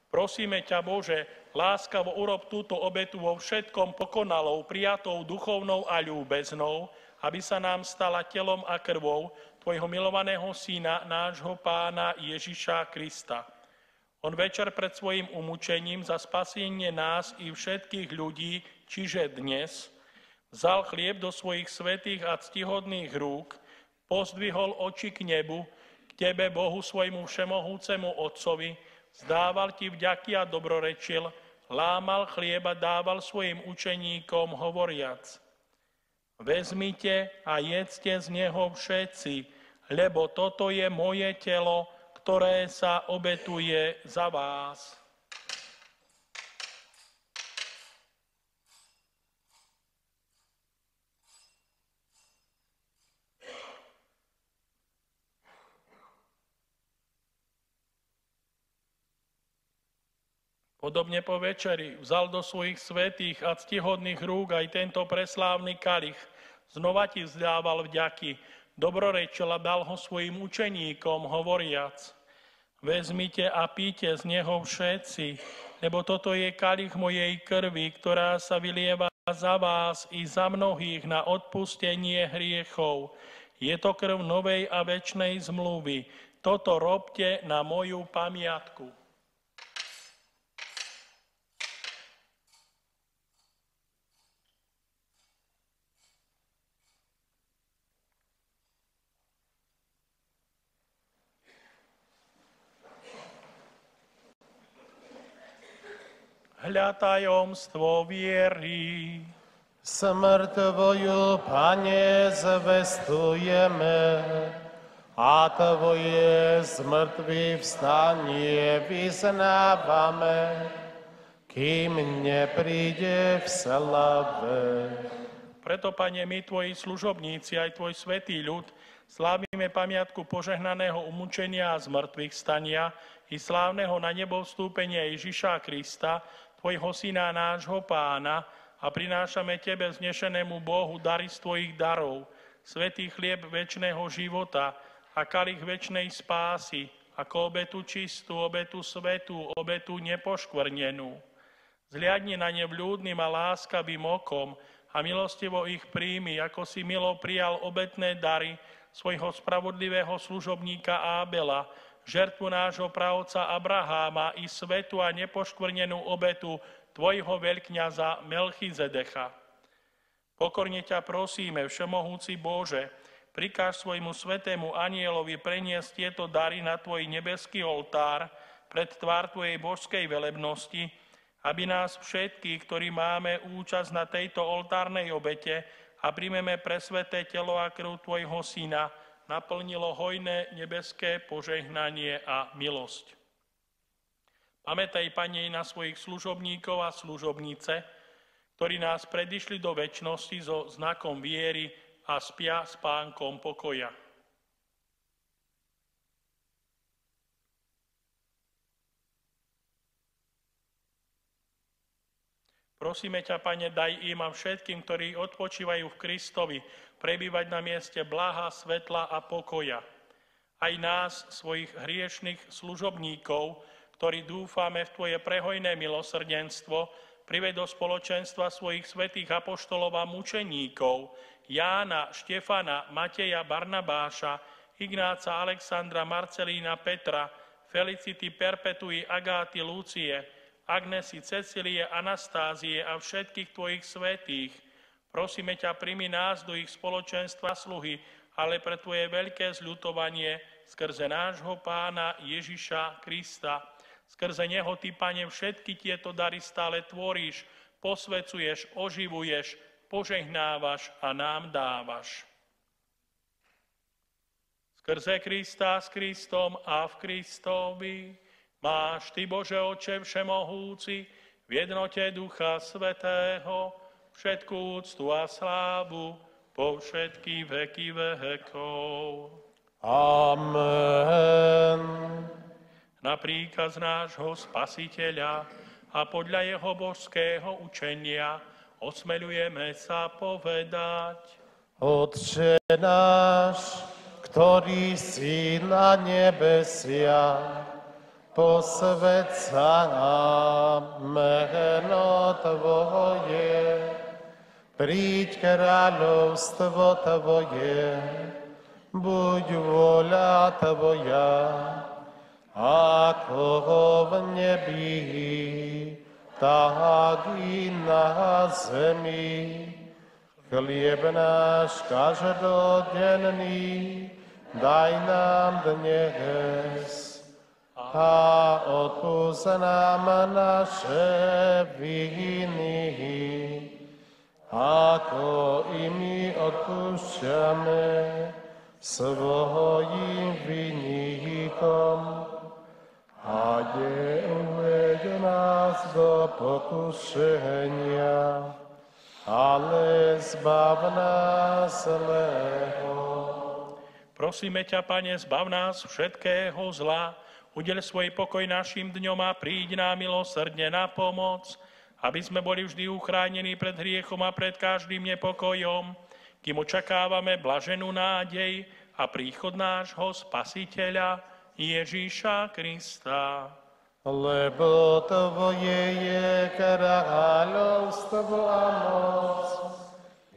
Prosíme ťa, Bože, láskavo urob túto obetu vo všetkom pokonalou, prijatou duchovnou a ľúbeznou, aby sa nám stala telom a krvou tvojho milovaného Syna, nášho Pána Ježiša Krista. On večer pred svojim umúčením za spasenie nás i všetkých ľudí, čiže dnes, vzal chlieb do svojich svätých a ctihodných rúk, pozdvihol oči k nebu, k tebe, Bohu svojmu všemohúcemu Otcovi, zdával ti vďaky a dobrorečil, lámal chlieb a dával svojim učeníkom, hovoriac: Vezmite a jedzte z neho všetci, lebo toto je moje telo, ktoré sa obetuje za vás. Podobne po večeri vzal do svojich svätých a ctihodných rúk aj tento preslávny kalich. Znova ti vzdával vďaky, dobrorečil a dal ho svojim učeníkom, hovoriac: Vezmite a píte z neho všetci, lebo toto je kalich mojej krvi, ktorá sa vylieva za vás i za mnohých na odpustenie hriechov. Je to krv novej a večnej zmluvy. Toto robte na moju pamiatku. Hľa tajomstvo viery. Smrt tvoju, Pane, zvestujeme, a tvoje zmrtvých vstanie vyznávame, kým nepríde v slave. Preto, Pane, my, tvoji služobníci, aj tvoj svätý ľud, slávime pamiatku požehnaného umúčenia a zmrtvých stania i slávneho na nebo vstúpenia Ježiša Krista, tvojho Syna, nášho Pána, a prinášame tebe, vznešenému Bohu, dary z tvojich darov, svätý chlieb večného života a kalich večnej spásy, ako obetu čistú, obetu svätú, obetu nepoškvrnenú. Zliadni na ne vľúdnym a láskavým okom a milostivo ich príjmi, ako si milo prijal obetné dary svojho spravodlivého služobníka Ábela, žertvu nášho pravca Abraháma i svätú a nepoškvrnenú obetu tvojho veľkňaza Melchizedecha. Pokorne ťa prosíme, všemohúci Bože, prikáž svojmu svätému anjelovi preniesť tieto dary na tvoj nebeský oltár pred tvár tvojej božskej velebnosti, aby nás všetkých, ktorí máme účasť na tejto oltárnej obete a príjmeme presväté telo a krv tvojho Syna, naplnilo hojné nebeské požehnanie a milosť. Pamätaj, Pane, na svojich služobníkov a služobnice, ktorí nás predišli do večnosti so znakom viery a spia spánkom pokoja. Prosíme ťa, Pane, daj im a všetkým, ktorí odpočívajú v Kristovi, prebývať na mieste blaha, svetla a pokoja. Aj nás, svojich hriešnych služobníkov, ktorí dúfame v tvoje prehojné milosrdenstvo, priveď do spoločenstva svojich svätých apoštolov a mučeníkov, Jána, Štefana, Mateja, Barnabáša, Ignáca, Alexandra, Marcelína, Petra, Felicity, Perpetui, Agáty, Lucie, Agnesy, Cecilie, Anastázie a všetkých tvojich svätých. Prosíme ťa, primi nás do ich spoločenstva sluhy, ale pre tvoje veľké zľutovanie skrze nášho Pána Ježiša Krista. Skrze neho, ty, Pane, všetky tieto dary stále tvoríš, posvecuješ, oživuješ, požehnávaš a nám dávaš. Skrze Krista, s Kristom a v Kristovi máš ty, Bože Otče všemohúci, v jednote Ducha Svätého, všetku úctu a slávu po všetky veky vekov. Amen. Na príkaz nášho Spasiteľa a podľa jeho božského učenia osmeľujeme sa povedať: Otče náš, ktorý si na nebesiach, posväť sa meno Tvoje, príď kráľovstvo Tvoje, buď vôľa Tvoja, ako v nebi, tak i na zemi. Chlieb náš každodenný daj nám dnes a odpusť nám naše viny, ako i my odpúšťame svojim vinníkom. A neuveď nás do pokušenia, ale zbav nás zlého. Prosíme ťa, Pane, zbav nás všetkého zla, udeľ svoj pokoj našim dňom a príď nám milosrdne na pomoc, aby sme boli vždy uchránení pred hriechom a pred každým nepokojom, kým očakávame blaženú nádej a príchod nášho Spasiteľa Ježíša Krista. Lebo Tvoje je kráľovstvo a moc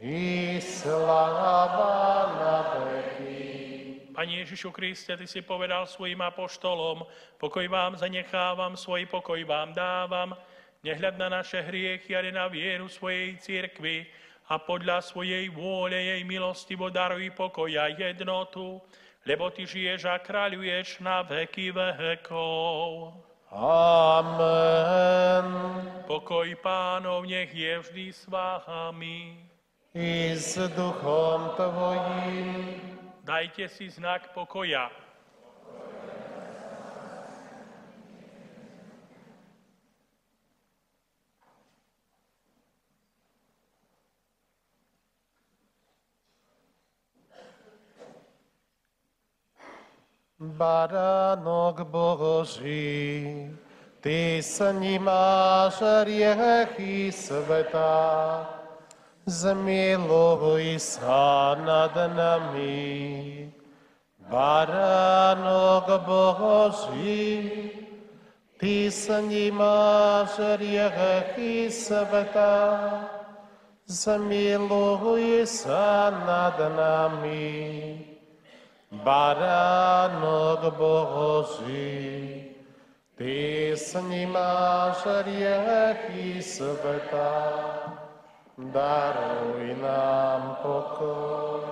i sláva na veky. Pane Ježišu Kriste, Ty si povedal svojim apoštolom: pokoj vám zanechávam, svoj pokoj vám dávam. Nehľad na naše hriechy, ale na vieru svojej cirkvi a podľa svojej vôle jej milostivo daruj pokoj a jednotu, lebo Ty žiješ a kráľuješ na veky vekov. Amen. Pokoj Pánov nech je vždy s vámi. I s duchom Tvojím. Dajte si znak pokoja. Baránok Boží, Ty snímáš hriechy sveta, zmiluj sa nad nami. Baránok Boží, Ty snímáš hriechy sveta, zmiluj sa nad nami. Baránok Boží, Ty snímáš hriechy sveta, daruj nám pokoj.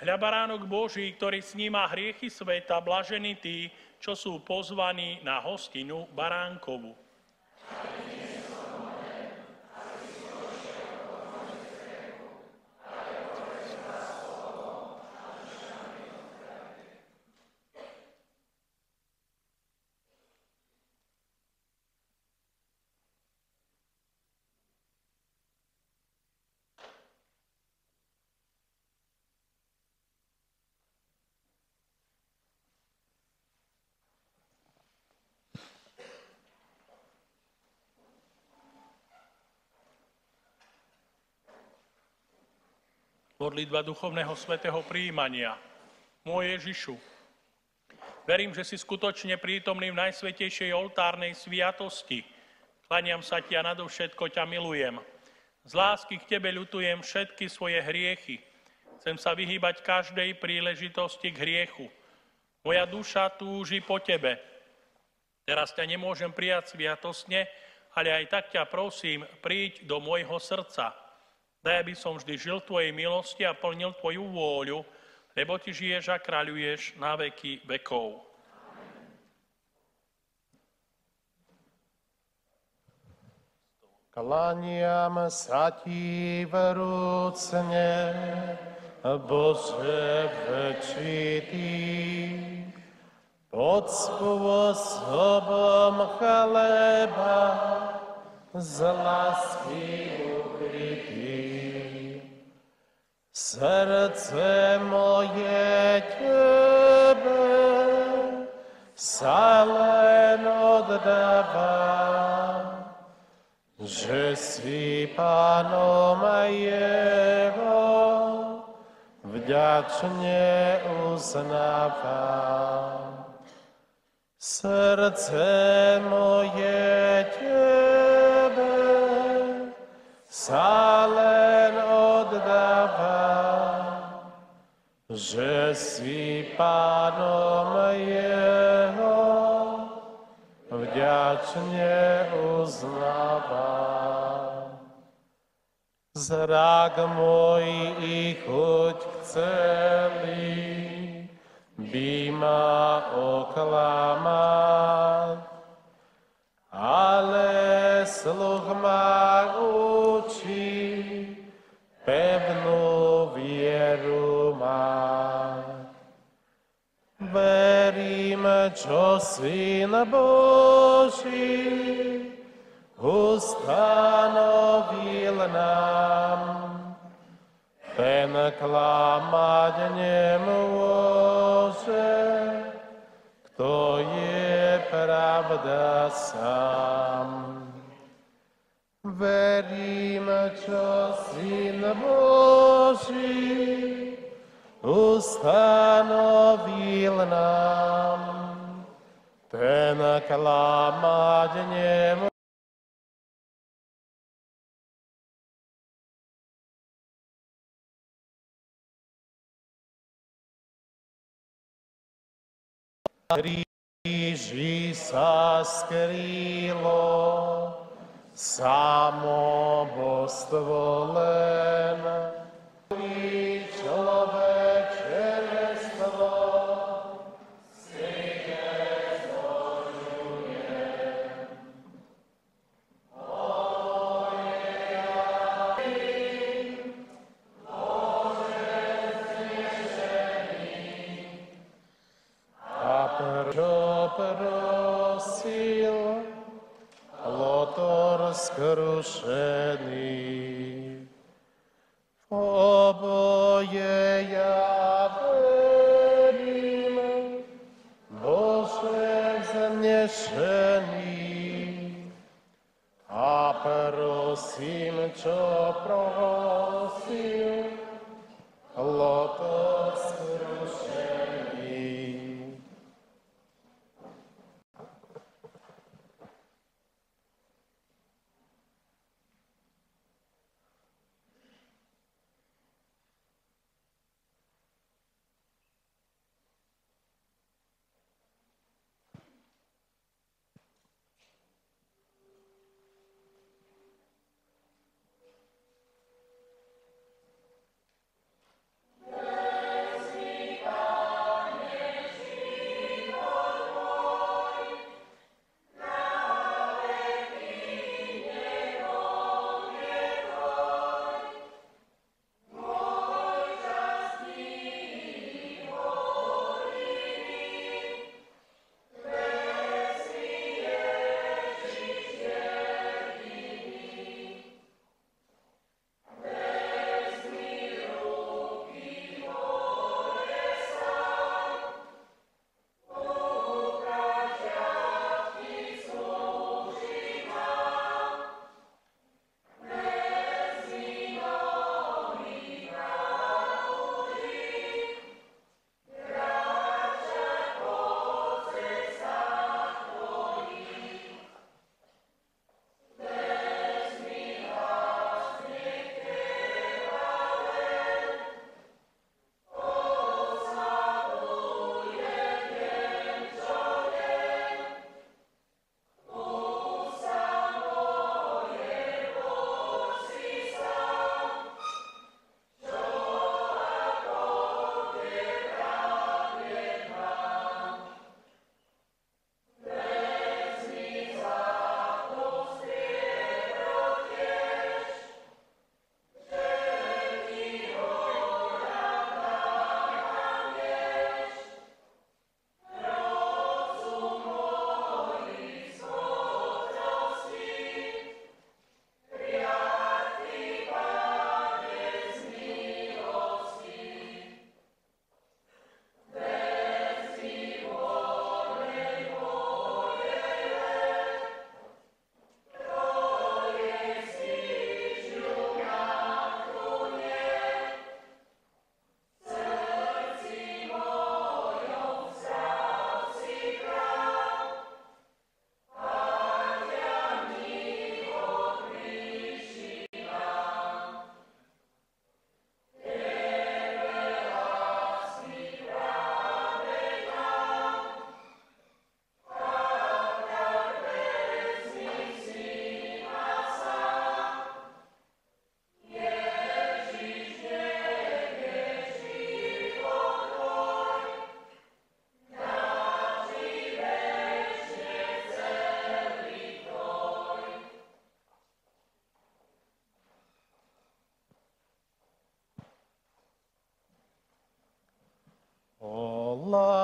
Hľa baránok Boží, ktorý sníma hriechy sveta, blažení tí, čo sú pozvaní na hostinu baránkovu. Modlitba duchovného svätého prijímania. Môj Ježišu, verím, že si skutočne prítomný v najsvätejšej oltárnej sviatosti. Klaniam sa Ti a nadovšetko ťa milujem. Z lásky k Tebe ľutujem všetky svoje hriechy. Chcem sa vyhýbať každej príležitosti k hriechu. Moja duša túži po Tebe. Teraz ťa nemôžem prijať sviatostne, ale aj tak ťa prosím, príď do môjho srdca. Daj, aby som vždy žil v Tvojej milosti a plnil Tvoju vôľu, lebo Ty žiješ a kráľuješ na veky vekov. Klaniam sa Ti vrúcne, Bože večitý, pod spôsobom chleba z lásky ukrytý. Srdce moje Tebe sa len oddáva, že si Pánom jeho vďačne uznávam. Srdce moje Tebe sa len oddáva, že si Pánom jeho vďačne uznávam. Zrak môj i chuť celý by ma oklamať, ale sluch ma učí pevnú vieru mať. Verím, čo Syn Boží ustanovil nám, ten klamať nemôže, kto je pravda sám. Verím, čo Syn Boží ustanovil nám, ten klamať nemôže. Kríži sa skrýlo samo božstvo len, človečenstvo si nezvoľuje. Čo prosil Lotor skrušený, v oboje ja verím, Bože vznešený, a prosím, čo prosil Lotor skrušený.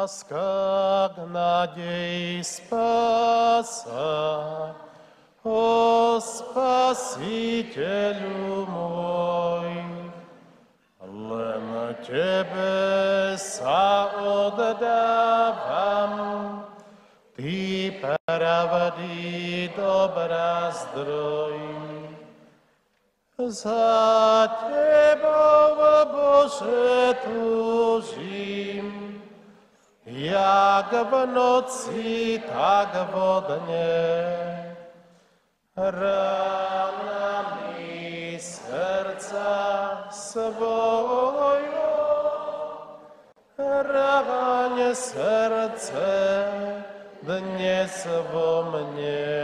láska k nádej spása. O Spasiteľu môj, len Tebe sa oddávam, Ty pravdy dobrá zdroj. Za Tebou, Bože, túžim, jak v noci, tak vo dne. Ranami srdca svojho, ráň srdce dnes vo mne.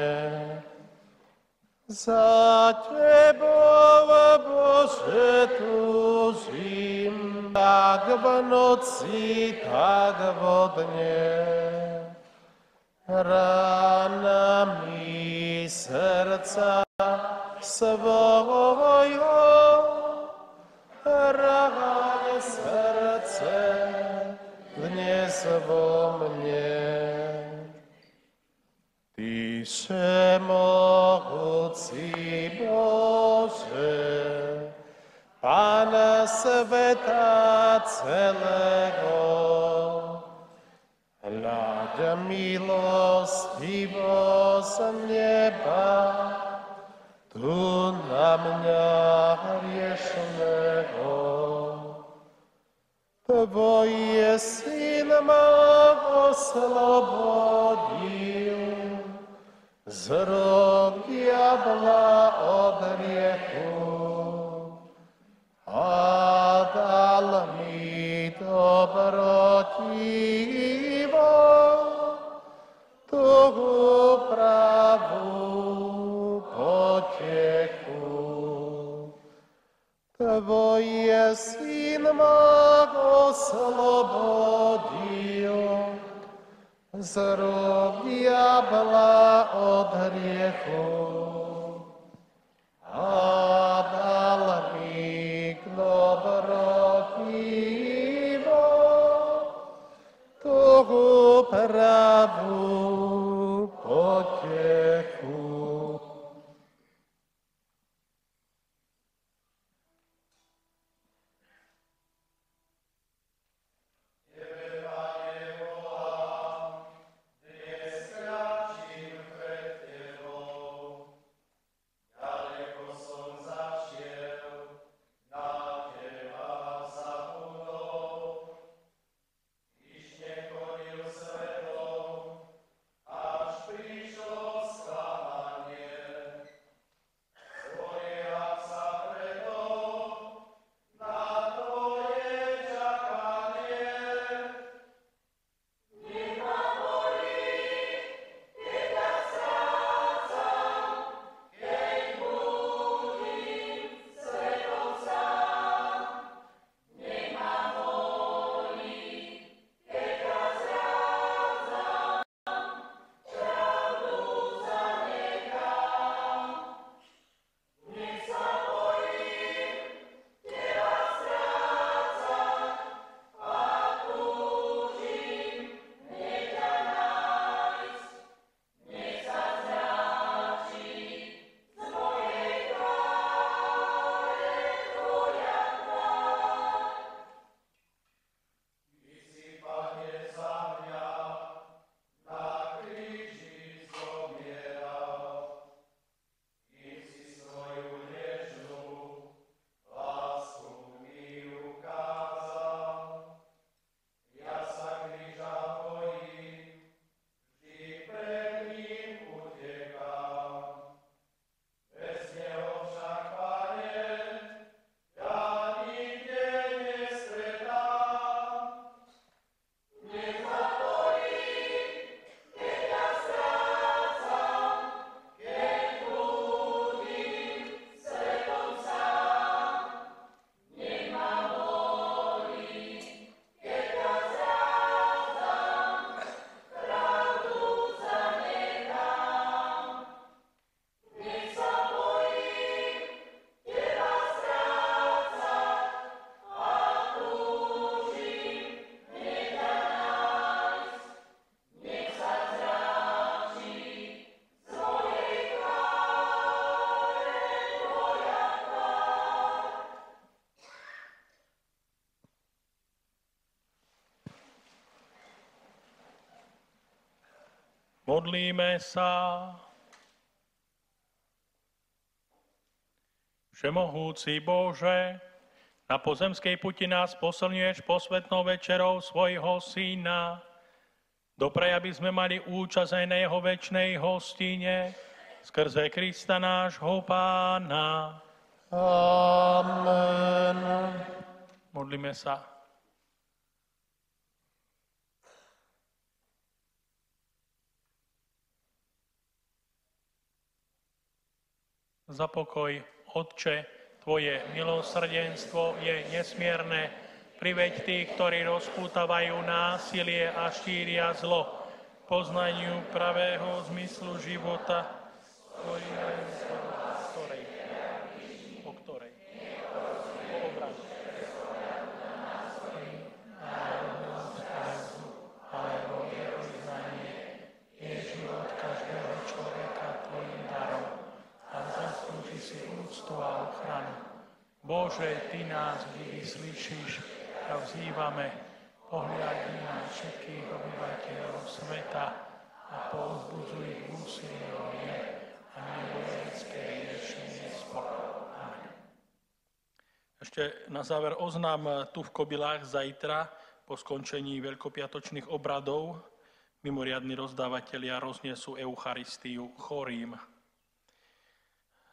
Za Tebou, Bože, túžim, tak v noci, tak vo dne. Ranami srdca svojho, ráň srdce dnes vo mne. Ty všemohúci Bože, Pána sveta celého, hľaď milostivo z neba, tu na mňa hriešného. Tvoje Syn ma oslobodil z rúk diabla od hriechu a dal mi dobrotivo tú pravú potechu. Tvoje Syn ma oslobodil z rúk diabla od hriechu a dal mi k dobrotivo tú pravú potechu. Až prišlo sklamanie. Modlíme sa. Všemohúci Bože, na pozemskej puti nás posilňuješ posvätnou večerou svojho Syna. Doprej, aby sme mali účasť aj na jeho večnej hostine, skrze Krista nášho Pána. Amen. Modlíme sa. Za pokoj, Otče, Tvoje milosrdenstvo je nesmierne. Priveď tých, ktorí rozpútavajú násilie a šíria zlo, poznaniu pravého zmyslu života, o ktorej. Alebo jeho vyznanie je život každého človeka Tvojim darom a zaslúži si úctu a ochranu. Bože, Ty nás vždy slyšíš a vzývame, pohľadni na všetkých obyvateľov sveta a povzbudzuj ich úsilie o mier a nevojenské riešenie sporov. Amen. Ešte na záver oznám tu v Kobylách zajtra po skončení veľkopiatočných obradov mimoriadni rozdávatelia roznesú Eucharistiu chorým.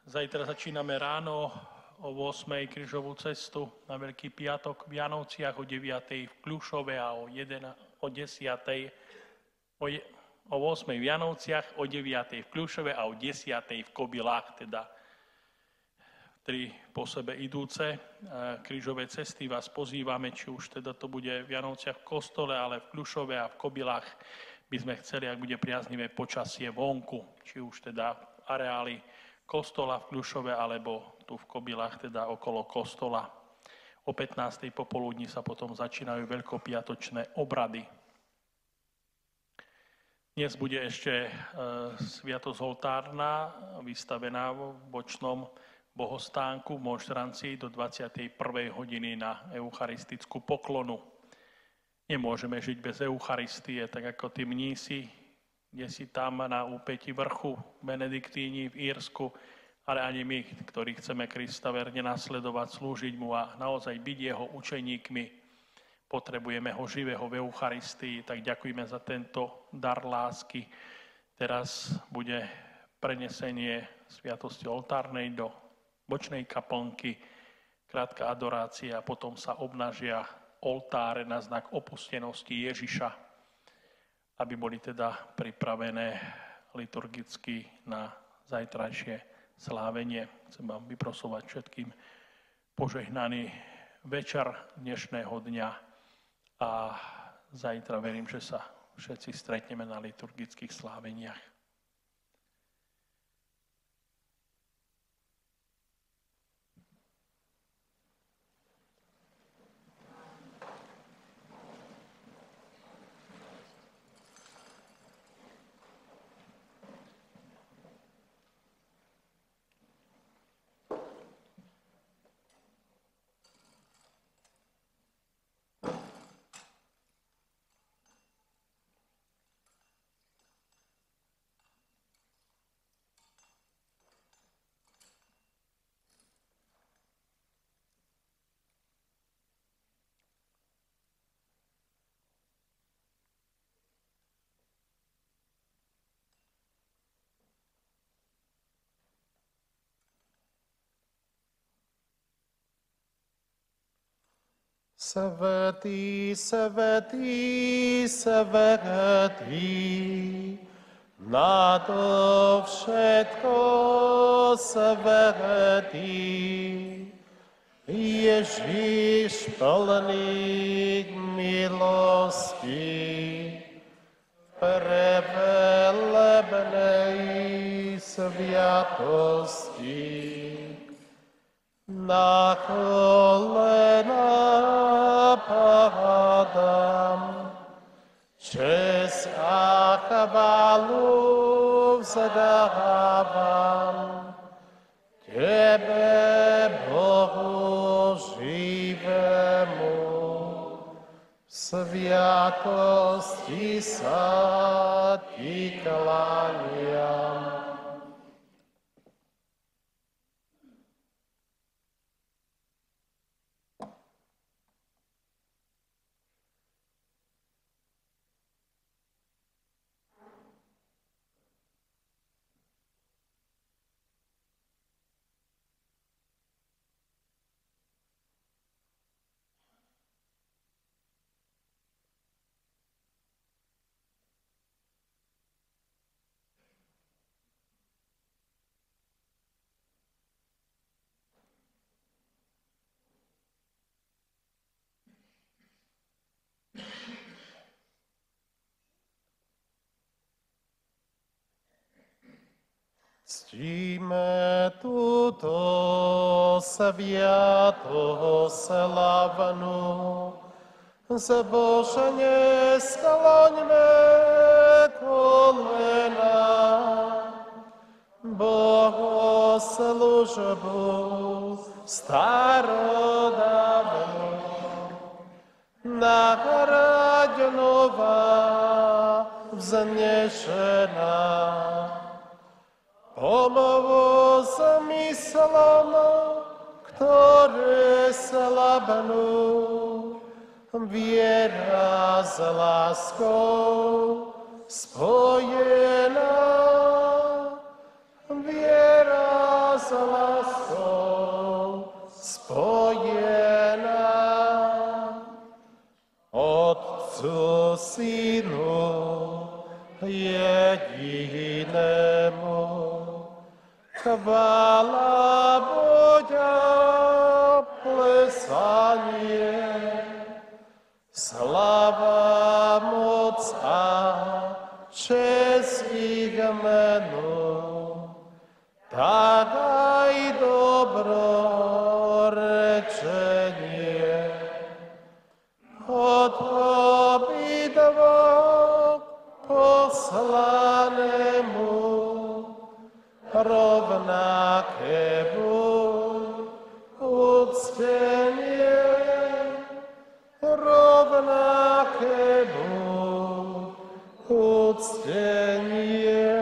Zajtra začíname ráno o 8. krížovú cestu na Veľký piatok v Vianociach, o 9. v Kľušove a o 10. O 8. v Vianociach, o 9. v Kľušove a o 10. v Kobylách, teda tri po sebe idúce krížové cesty vás pozývame, či už teda to bude v Vianociach v kostole, ale v Kľušove a v Kobylách by sme chceli, ak bude priaznivé počasie vonku, či už teda areály kostola v Kľušove, alebo tu v Kobylách, teda okolo kostola. O 15. popoludní sa potom začínajú veľkopiatočné obrady. Dnes bude ešte sviatosť oltárna, vystavená v bočnom bohostánku v monštrancii do 21. hodiny na eucharistickú poklonu. Nemôžeme žiť bez Eucharistie, tak ako tí mnísi, kde si tam na úpäti vrchu Benediktíni v Írsku, ale ani my, ktorí chceme Krista verne nasledovať, slúžiť mu a naozaj byť jeho učeníkmi, potrebujeme ho živého v Eucharistii, tak ďakujeme za tento dar lásky. Teraz bude prenesenie sviatosti oltárnej do bočnej kaplnky, krátka adorácia a potom sa obnažia oltáre na znak opustenosti Ježiša, aby boli teda pripravené liturgicky na zajtrajšie slávenie. Chcem vám vyprosovať všetkým požehnaný večer dnešného dňa a zajtra verím, že sa všetci stretneme na liturgických sláveniach. Svätý, svätý, svätý, nado všetko svätý, Ježiš plný milosti, prevelebnej sviatosti. Na kolena padam, čest a chválu vzdávam Tebe, Bohu živému, v sviatosti sa ti kláňam. Ctíme túto sviatoho slavnú, zbožne skloňme kolena, bohoslužbu starodávnu, nahraď nová vznešená. Pomohu zmyslom, ktoré slabnú, viera s láskou spojená. Viera s láskou spojená. Otcu, Synu, jedinému, chvála Boha, plesanie, slava, moc a čest ich menu, tak aj dobrorečenie. Od obidvoch poslanému rovnaké uctenie, rovnaké uctenie.